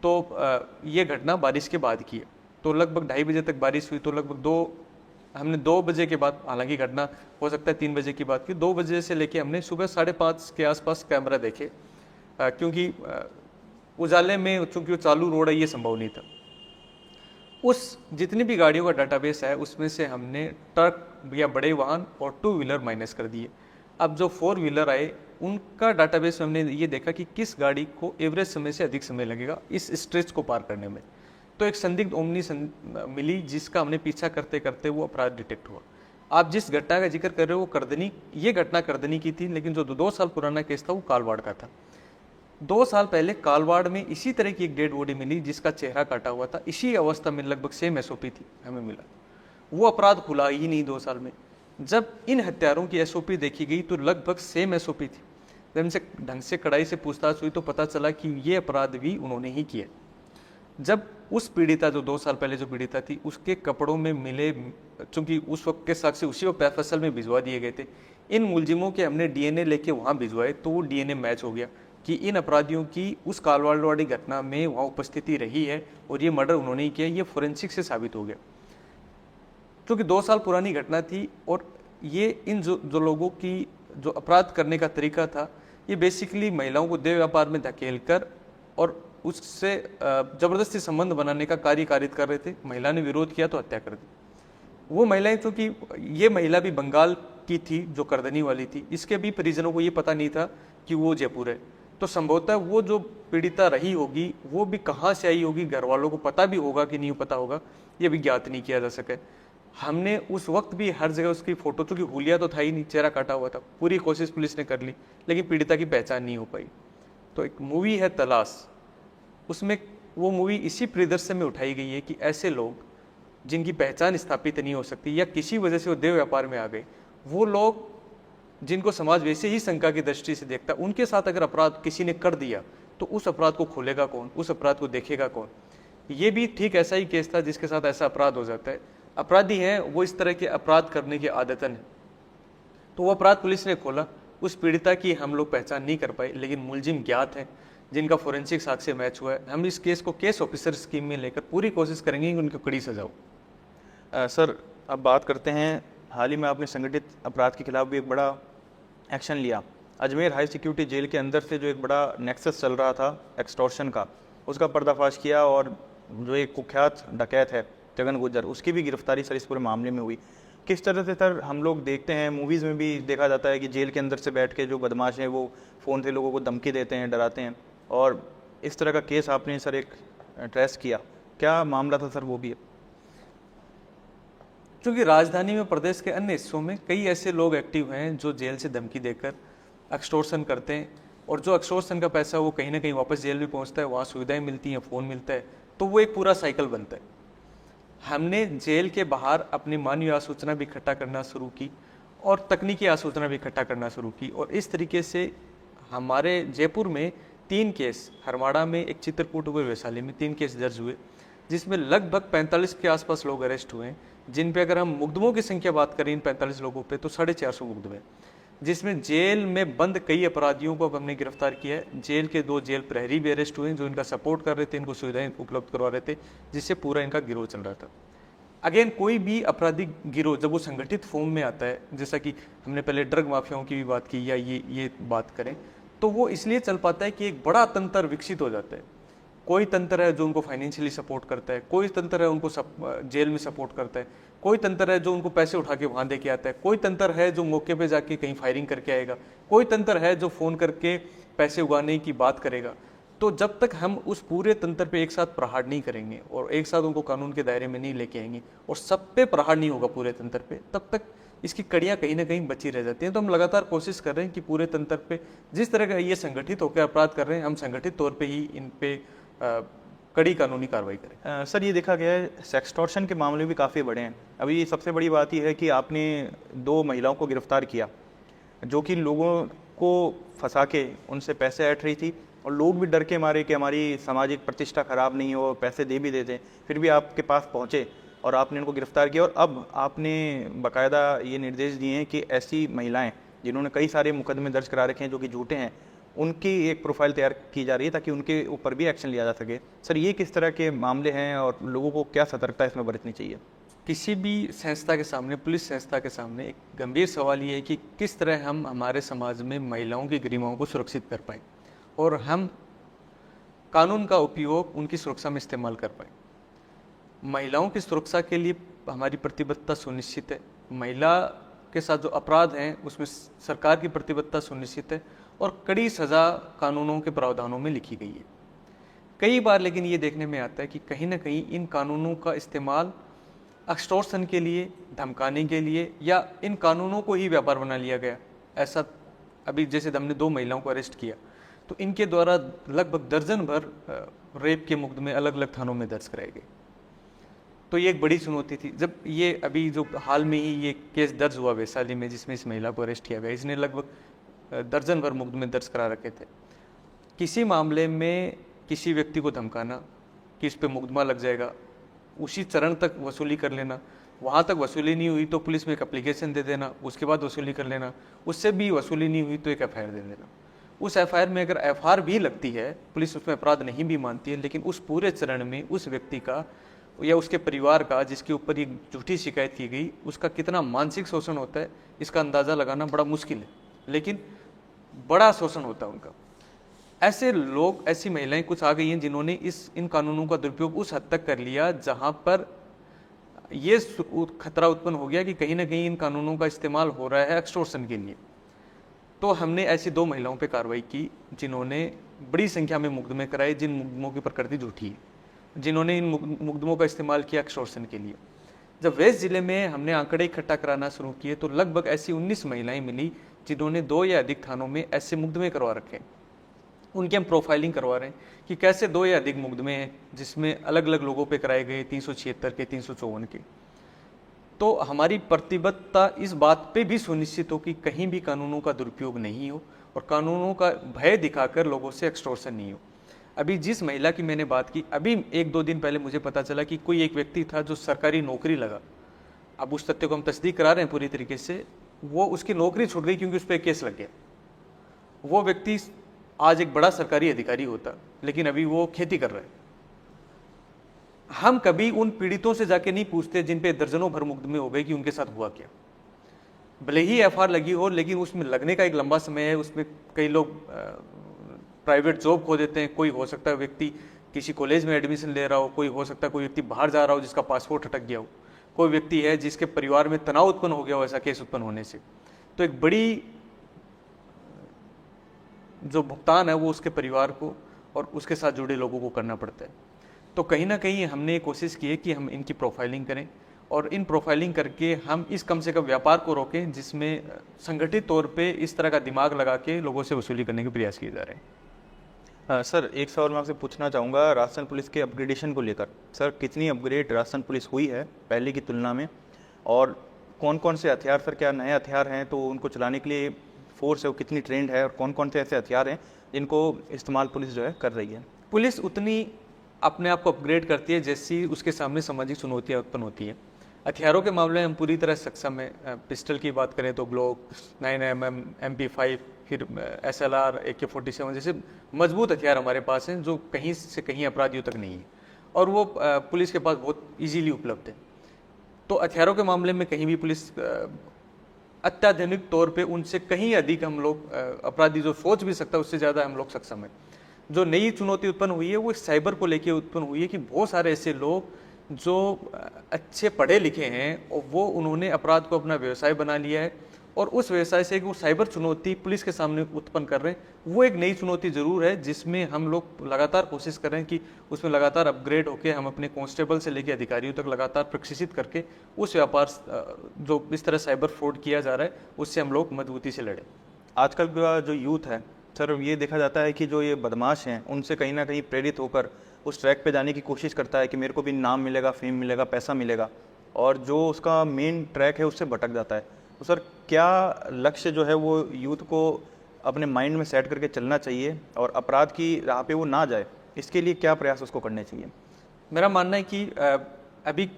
B: तो ये घटना बारिश के बाद की है। तो लगभग 2:30 बजे तक बारिश हुई, तो लगभग हमने 2 बजे के बाद, हालांकि घटना हो सकता है 3 बजे की बात की, 2 बजे से लेके हमने सुबह 5:30 के आसपास कैमरा देखे, क्योंकि उजाले में चूँकि वो चालू रोड है ये संभव नहीं था। उस जितनी भी गाड़ियों का डाटाबेस है उसमें से हमने ट्रक या बड़े वाहन और 2 व्हीलर माइनस कर दिए। अब जो 4 व्हीलर आए उनका डाटाबेस में हमने ये देखा कि किस गाड़ी को एवरेज समय से अधिक समय लगेगा इस स्ट्रेच को पार करने में। तो एक संदिग्ध ओमनी मिली जिसका हमने पीछा करते करते वो अपराध डिटेक्ट हुआ। आप जिस घटना का जिक्र कर रहे हो वो करदनी, ये घटना करदनी की थी, लेकिन जो 2 साल पुराना केस था वो कालवाड़ का था। 2 साल पहले कालवाड़ में इसी तरह की एक डेड बॉडी मिली जिसका चेहरा काटा हुआ था। इसी अवस्था में लगभग सेम एसओपी थी हमें मिला। वो अपराध खुला ही नहीं 2 साल में। जब इन हत्यारों की एसओपी देखी गई तो लगभग सेम एसओपी थी। जब इनसे ढंग से कड़ाई से पूछताछ हुई तो पता चला कि ये अपराध भी उन्होंने ही किया। जब उस पीड़िता, जो 2 साल पहले जो पीड़िता थी, उसके कपड़ों में मिले, चूंकि उस वक्त के साक्ष्य उसी वक्त फैसल में भिजवा दिए गए थे, इन मुलजिमों के हमने डीएनए लेके वहाँ भिजवाए तो वो डीएनए मैच हो गया कि इन अपराधियों की उस कालवाड़ घटना में वहाँ उपस्थिति रही है और ये मर्डर उन्होंने ही किया। ये फोरेंसिक से साबित हो गया। क्योंकि 2 साल पुरानी घटना थी और ये इन जो लोगों की जो अपराध करने का तरीका था, ये बेसिकली महिलाओं को देह व्यापार में धकेल कर और उससे जबरदस्ती संबंध बनाने का कार्य कारित कर रहे थे। महिला ने विरोध किया तो हत्या कर दी। वो महिलाएं, चूँकि ये महिला भी बंगाल की थी जो करदनी वाली थी, इसके भी परिजनों को ये पता नहीं था कि वो जयपुर है। तो संभवतः वो जो पीड़िता रही होगी वो भी कहाँ से आई होगी, घर वालों को पता भी होगा कि नहीं पता होगा, ये भी ज्ञात नहीं किया जा सके। हमने उस वक्त भी हर जगह उसकी फोटो, चूँकि हुलिया तो था ही नहीं, चेहरा काटा हुआ था, पूरी कोशिश पुलिस ने कर ली लेकिन पीड़िता की पहचान नहीं हो पाई। तो एक मूवी है तलाश, उसमें वो मूवी इसी परिदृश्य में उठाई गई है कि ऐसे लोग जिनकी पहचान स्थापित नहीं हो सकती या किसी वजह से वो देह व्यापार में आ गए, वो लोग जिनको समाज वैसे ही शंका की दृष्टि से देखता, उनके साथ अगर अपराध किसी ने कर दिया तो उस अपराध को खोलेगा कौन, उस अपराध को देखेगा कौन। ये भी ठीक ऐसा ही केस था जिसके साथ ऐसा अपराध हो जाता है। अपराधी हैं वो इस तरह के अपराध करने के आदतन है। तो वो अपराध पुलिस ने खोला। उस पीड़िता की हम लोग पहचान नहीं कर पाए लेकिन मुलजिम ज्ञात हैं जिनका फोरेंसिक साक्ष्य मैच हुआ है। हम इस केस को केस ऑफिसर स्कीम में लेकर पूरी कोशिश करेंगे कि उनको कड़ी सजा हो।
A: सर अब बात करते हैं, हाल ही में आपने संगठित अपराध के खिलाफ भी एक बड़ा एक्शन लिया अजमेर हाई सिक्योरिटी जेल के अंदर से जो एक बड़ा नेक्सस चल रहा था एक्सटॉर्शन का, उसका पर्दाफाश किया और जो एक कुख्यात डकैत है जगन गुज्जर, उसकी भी गिरफ्तारी सर इस पूरे मामले में हुई। किस तरह से सर हम लोग देखते हैं, मूवीज़ में भी देखा जाता है कि जेल के अंदर से बैठ के जो बदमाश हैं वो फ़ोन से लोगों को धमकी देते हैं, डराते हैं, और इस तरह का केस आपने सर एक ट्रेस किया, क्या मामला था सर वो भी?
B: क्योंकि राजधानी में प्रदेश के अन्य हिस्सों में कई ऐसे लोग एक्टिव हैं जो जेल से धमकी देकर एक्सटॉर्शन करते हैं, और जो एक्सटॉर्शन का पैसा वो कहीं ना कहीं वापस जेल भी पहुंचता है, वहाँ सुविधाएं मिलती हैं, फ़ोन मिलता है, तो वो एक पूरा साइकिल बनता है। हमने जेल के बाहर अपनी मानवीय आसूचना भी इकट्ठा करना शुरू की और तकनीकी आसूचना भी इकट्ठा करना शुरू की, और इस तरीके से हमारे जयपुर में 3 केस, हरमाड़ा में एक, चित्रकूट और वैशाली में 3 केस दर्ज हुए, जिसमें लगभग 45 के आसपास लोग अरेस्ट हुए हैं, जिन पे अगर हम मुकदमों की संख्या बात करें इन 45 लोगों पे तो 450 मुकदमे, जिसमें जेल में बंद कई अपराधियों को अब हमने गिरफ्तार किया है। जेल के 2 जेल प्रहरी भी अरेस्ट हुए हैं जो इनका सपोर्ट कर रहे थे, इनको सुविधाएं उपलब्ध करवा रहे थे, जिससे पूरा इनका गिरोह चल रहा था। अगेन, कोई भी आपराधिक गिरोह जब वो संगठित फॉर्म में आता है, जैसा कि हमने पहले ड्रग माफियाओं की भी बात की या ये बात करें, तो वो इसलिए चल पाता है कि एक बड़ा तंत्र विकसित हो जाता है। कोई तंत्र है जो उनको फाइनेंशियली सपोर्ट करता है, कोई तंत्र है उनको जेल में सपोर्ट करता है, कोई तंत्र है जो उनको पैसे उठा के वहाँ दे के आता है, कोई तंत्र है जो मौके पे जाके कहीं फायरिंग करके आएगा, कोई तंत्र है जो फ़ोन करके पैसे उगाने की बात करेगा। तो जब तक हम उस पूरे तंत्र पे एक साथ प्रहार नहीं करेंगे और एक साथ उनको कानून के दायरे में नहीं लेके आएंगे और सब पे प्रहार नहीं होगा पूरे तंत्र पे, तब तक इसकी कड़ियाँ कहीं ना कहीं बची रह जाती हैं। तो हम लगातार कोशिश कर रहे हैं कि पूरे तंत्र पे जिस तरह का ये संगठित होकर अपराध कर रहे हैं, हम संगठित तौर पे ही इन पे कड़ी कानूनी कार्रवाई करें।
A: सर, ये देखा गया है सेक्सटॉर्शन के मामले भी काफ़ी बड़े हैं। अभी सबसे बड़ी बात यह है कि आपने 2 महिलाओं को गिरफ्तार किया जो कि लोगों को फंसा के उनसे पैसे ऐंठ रही थी, और लोग भी डर के मारे कि हमारी सामाजिक प्रतिष्ठा खराब नहीं हो, पैसे दे भी देते, फिर भी आपके पास पहुँचे और आपने इनको गिरफ्तार किया। और अब आपने बाकायदा ये निर्देश दिए हैं कि ऐसी महिलाएं जिन्होंने कई सारे मुकदमे दर्ज करा रखे हैं जो कि झूठे हैं, उनकी एक प्रोफाइल तैयार की जा रही है ताकि उनके ऊपर भी एक्शन लिया जा सके। सर, ये किस तरह के मामले हैं और लोगों को क्या सतर्कता इसमें बरतनी चाहिए?
B: किसी भी संस्था के सामने, पुलिस संस्था के सामने एक गंभीर सवाल ये है कि किस तरह हम हमारे समाज में महिलाओं की गरिमाओं को सुरक्षित कर पाएँ और हम कानून का उपयोग उनकी सुरक्षा में इस्तेमाल कर पाएँ। महिलाओं की सुरक्षा के लिए हमारी प्रतिबद्धता सुनिश्चित है। महिला के साथ जो अपराध हैं उसमें सरकार की प्रतिबद्धता सुनिश्चित है और कड़ी सज़ा कानूनों के प्रावधानों में लिखी गई है। कई बार लेकिन ये देखने में आता है कि कहीं ना कहीं इन कानूनों का इस्तेमाल एक्सटॉर्शन के लिए, धमकाने के लिए, या इन कानूनों को ही व्यापार बना लिया गया। ऐसा अभी जैसे हमने 2 महिलाओं को अरेस्ट किया तो इनके द्वारा लगभग दर्जन भर रेप के मुकदमे अलग अलग थानों में दर्ज कराए गए। तो ये एक बड़ी चुनौती थी। जब ये अभी जो हाल में ही ये केस दर्ज हुआ वैशाली में जिसमें इस महिला को अरेस्ट किया गया, इसने लगभग दर्जन भर मुकदमे दर्ज करा रखे थे। किसी मामले में किसी व्यक्ति को धमकाना कि इस पे मुकदमा लग जाएगा, उसी चरण तक वसूली कर लेना, वहाँ तक वसूली नहीं हुई तो पुलिस में एक एप्लीकेशन दे देना, उसके बाद वसूली कर लेना, उससे भी वसूली नहीं हुई तो एक एफआईआर दे देना। उस एफआईआर में अगर एफआईआर भी लगती है, पुलिस उसमें अपराध नहीं भी मानती है, लेकिन उस पूरे चरण में उस व्यक्ति का या उसके परिवार का जिसके ऊपर ये झूठी शिकायत की गई, उसका कितना मानसिक शोषण होता है इसका अंदाज़ा लगाना बड़ा मुश्किल है, लेकिन बड़ा शोषण होता है उनका। ऐसे लोग, ऐसी महिलाएं कुछ आ गई हैं जिन्होंने इन कानूनों का दुरुपयोग उस हद तक कर लिया जहां पर ये खतरा उत्पन्न हो गया कि कहीं ना कहीं इन कानूनों का इस्तेमाल हो रहा है एक्सटॉर्शन के लिए। तो हमने ऐसी 2 महिलाओं पे कार्रवाई की जिन्होंने बड़ी संख्या में मुकदमे कराए, जिन मुकदमों की प्रकृति झूठी है, जिन्होंने इन मुकदमों का इस्तेमाल किया एक्सटॉर्शन के लिए। जब वेस्ट जिले में हमने आंकड़े इकट्ठा कराना शुरू किए तो लगभग ऐसी 19 महिलाएं मिली जिन्होंने 2 या अधिक थानों में ऐसे मुकदमे करवा रखे हैं। उनकी हम प्रोफाइलिंग करवा रहे हैं कि कैसे 2 या अधिक मुकदमे हैं जिसमें अलग अलग लोगों पे कराए गए, 376 के, 354 के। तो हमारी प्रतिबद्धता इस बात पे भी सुनिश्चित हो कि कहीं भी कानूनों का दुरुपयोग नहीं हो और कानूनों का भय दिखाकर लोगों से एक्सटॉर्शन नहीं हो। अभी जिस महिला की मैंने बात की, अभी 1-2 दिन पहले मुझे पता चला कि कोई एक व्यक्ति था जो सरकारी नौकरी लगा। अब उस तथ्य को हम तस्दीक करा रहे हैं पूरी तरीके से, वो उसकी नौकरी छूट गई क्योंकि उस पर केस लग गया। वो व्यक्ति आज एक बड़ा सरकारी अधिकारी होता, लेकिन अभी वो खेती कर रहा है। हम कभी उन पीड़ितों से जाके नहीं पूछते जिन पे दर्जनों भर मुकदमे हो गए कि उनके साथ हुआ क्या। भले ही एफआईआर लगी हो, लेकिन उसमें लगने का एक लंबा समय है। उसमें कई लोग प्राइवेट जॉब खो देते हैं, कोई हो सकता है व्यक्ति किसी कॉलेज में एडमिशन ले रहा हो, कोई हो सकता है कोई व्यक्ति बाहर जा रहा हो जिसका पासपोर्ट अटक गया हो, कोई व्यक्ति है जिसके परिवार में तनाव उत्पन्न हो गया हो ऐसा केस उत्पन्न होने से। तो एक बड़ी जो भुगतान है वो उसके परिवार को और उसके साथ जुड़े लोगों को करना पड़ता है। तो कहीं ना कहीं हमने कोशिश की है कि हम इनकी प्रोफाइलिंग करें और इन प्रोफाइलिंग करके हम इस कम से कम व्यापार को रोकें जिसमें संगठित तौर पे इस तरह का दिमाग लगा के लोगों से वसूली करने के प्रयास किए जा रहे हैं।
A: सर एक सवाल मैं आपसे पूछना चाहूँगा राजस्थान पुलिस के अपग्रेडेशन को लेकर। सर कितनी अपग्रेड राजस्थान पुलिस हुई है पहले की तुलना में, और कौन कौन से हथियार, सर क्या नए हथियार हैं तो उनको चलाने के लिए फोर्स है वो कितनी ट्रेंड है, और कौन कौन से ऐसे हथियार हैं जिनको इस्तेमाल पुलिस जो है कर रही है?
B: पुलिस उतनी अपने आप को अपग्रेड करती है जैसी उसके सामने सामाजिक चुनौतियाँ उत्पन्न होती हैं। हथियारों के मामले में हम पूरी तरह सक्षम है। पिस्टल की बात करें तो ग्लोक, 9mm, MP5, फिर SLR, AK-47 जैसे मजबूत हथियार हमारे पास हैं जो कहीं से कहीं अपराधियों तक नहीं है, और वो पुलिस के पास बहुत इजीली उपलब्ध है। तो हथियारों के मामले में कहीं भी पुलिस अत्याधुनिक तौर पे उनसे कहीं अधिक हम लोग अपराधी जो सोच भी सकता है उससे ज़्यादा हम लोग सक्षम है। जो नई चुनौती उत्पन्न हुई है वो साइबर को लेकर उत्पन्न हुई है कि बहुत सारे ऐसे लोग जो अच्छे पढ़े लिखे हैं और वो उन्होंने अपराध को अपना व्यवसाय बना लिया है, और उस व्यवसाय से वो साइबर चुनौती पुलिस के सामने उत्पन्न कर रहे हैं। वो एक नई चुनौती ज़रूर है जिसमें हम लोग लगातार कोशिश कर रहे हैं कि उसमें लगातार अपग्रेड होकर हम अपने कांस्टेबल से लेकर अधिकारियों तक लगातार प्रशिक्षित करके उस व्यापार जो इस तरह साइबर फ्रॉड किया जा रहा है उससे हम लोग मजबूती से लड़ें।
A: आजकल का जो यूथ है सर, ये देखा जाता है कि जो ये बदमाश हैं उनसे कहीं ना कहीं प्रेरित होकर उस ट्रैक पे जाने की कोशिश करता है कि मेरे को भी नाम मिलेगा, फेम मिलेगा, पैसा मिलेगा, और जो उसका मेन ट्रैक है उससे भटक जाता है। तो सर क्या लक्ष्य जो है वो यूथ को अपने माइंड में सेट करके चलना चाहिए और अपराध की राह पे वो ना जाए, इसके लिए क्या प्रयास उसको करने चाहिए?
B: मेरा मानना है कि अभी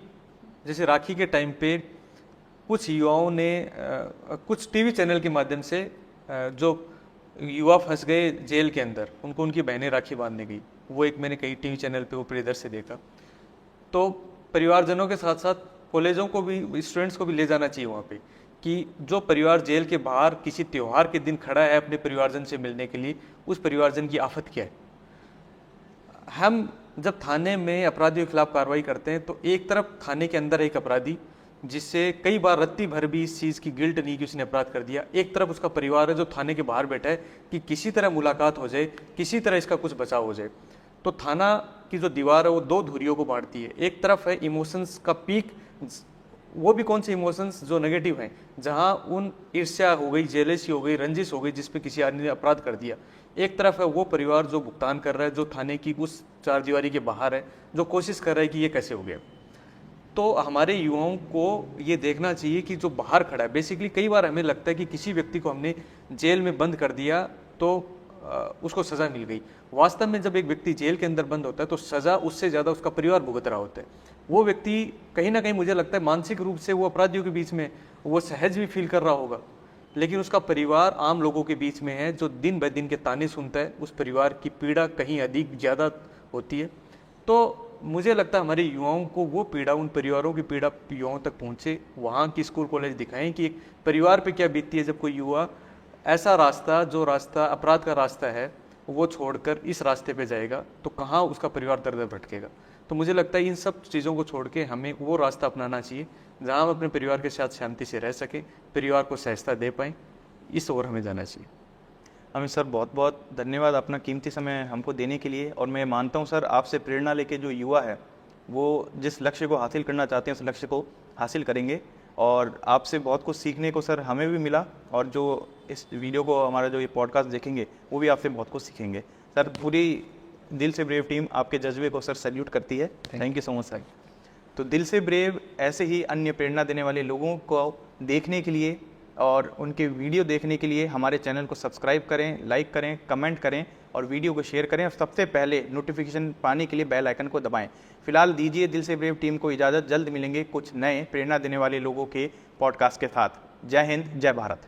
B: जैसे राखी के टाइम पे कुछ युवाओं ने कुछ टीवी चैनल के माध्यम से जो युवा फंस गए जेल के अंदर उनको उनकी बहनें राखी बांधने गई, वो एक मैंने कई टीवी चैनल पे वो परिदृश्य देखा। तो परिवारजनों के साथ साथ कॉलेजों को भी, स्टूडेंट्स को भी ले जाना चाहिए वहाँ पे कि जो परिवार जेल के बाहर किसी त्यौहार के दिन खड़ा है अपने परिवारजन से मिलने के लिए, उस परिवारजन की आफत क्या है। हम जब थाने में अपराधियों के खिलाफ कार्रवाई करते हैं तो एक तरफ थाने के अंदर एक अपराधी जिससे कई बार रत्ती भर भी इस चीज़ की गिल्ट नहीं कि उसने अपराध कर दिया, एक तरफ उसका परिवार है जो थाने के बाहर बैठा है कि किसी तरह मुलाकात हो जाए, किसी तरह इसका कुछ बचाव हो जाए। तो थाना की जो दीवार है वो दो धुरियों को बांटती है। एक तरफ है इमोशंस का पीक, वो भी कौन से इमोशंस जो नेगेटिव हैं, जहाँ उन ईर्ष्या हो गई, जेलसी हो गई, रंजिश हो गई जिसपे किसी आदमी ने अपराध कर दिया। एक तरफ है वो परिवार जो भुगतान कर रहा है, जो थाने की उस चार दीवारी के बाहर है, जो कोशिश कर रहा है कि ये कैसे हो गया। तो हमारे युवाओं को ये देखना चाहिए कि जो बाहर खड़ा है, बेसिकली कई बार हमें लगता है कि किसी व्यक्ति को हमने जेल में बंद कर दिया तो उसको सज़ा मिल गई। वास्तव में जब एक व्यक्ति जेल के अंदर बंद होता है तो सज़ा उससे ज़्यादा उसका परिवार भुगत रहा होता है। वो व्यक्ति कहीं ना कहीं मुझे लगता है मानसिक रूप से वो अपराधियों के बीच में वो सहज भी फील कर रहा होगा, लेकिन उसका परिवार आम लोगों के बीच में है जो दिन ब दिन के ताने सुनता है। उस परिवार की पीड़ा कहीं अधिक ज़्यादा होती है। तो मुझे लगता है हमारे युवाओं को वो पीड़ा, उन परिवारों की पीड़ा युवाओं तक पहुँचे, वहाँ की स्कूल कॉलेज दिखाएं कि एक परिवार पे क्या बीतती है जब कोई युवा ऐसा रास्ता, जो रास्ता अपराध का रास्ता है, वो छोड़कर इस रास्ते पे जाएगा तो कहाँ उसका परिवार दर दर भटकेगा। तो मुझे लगता है इन सब चीज़ों को छोड़ के हमें वो रास्ता अपनाना चाहिए जहाँ हम अपने परिवार के साथ शांति से रह सकें, परिवार को सहजता दे पाएँ, इस ओर हमें जाना चाहिए।
A: अमित सर बहुत बहुत धन्यवाद अपना कीमती समय हमको देने के लिए। और मैं मानता हूं सर आपसे प्रेरणा लेके जो युवा है वो जिस लक्ष्य को हासिल करना चाहते हैं उस लक्ष्य को हासिल करेंगे, और आपसे बहुत कुछ सीखने को सर हमें भी मिला, और जो इस वीडियो को हमारा जो ये पॉडकास्ट देखेंगे वो भी आपसे बहुत कुछ सीखेंगे। सर पूरी दिल से ब्रेव टीम आपके जज्बे को सर सैल्यूट करती है। Thank you so much sir. तो दिल से ब्रेव ऐसे ही अन्य प्रेरणा देने वाले लोगों को देखने के लिए और उनके वीडियो देखने के लिए हमारे चैनल को सब्सक्राइब करें, लाइक करें, कमेंट करें और वीडियो को शेयर करें, और सबसे पहले नोटिफिकेशन पाने के लिए बेल आइकन को दबाएं। फिलहाल दीजिए दिल से ब्रेव टीम को इजाज़त, जल्द मिलेंगे कुछ नए प्रेरणा देने वाले लोगों के पॉडकास्ट के साथ। जय हिंद, जय भारत।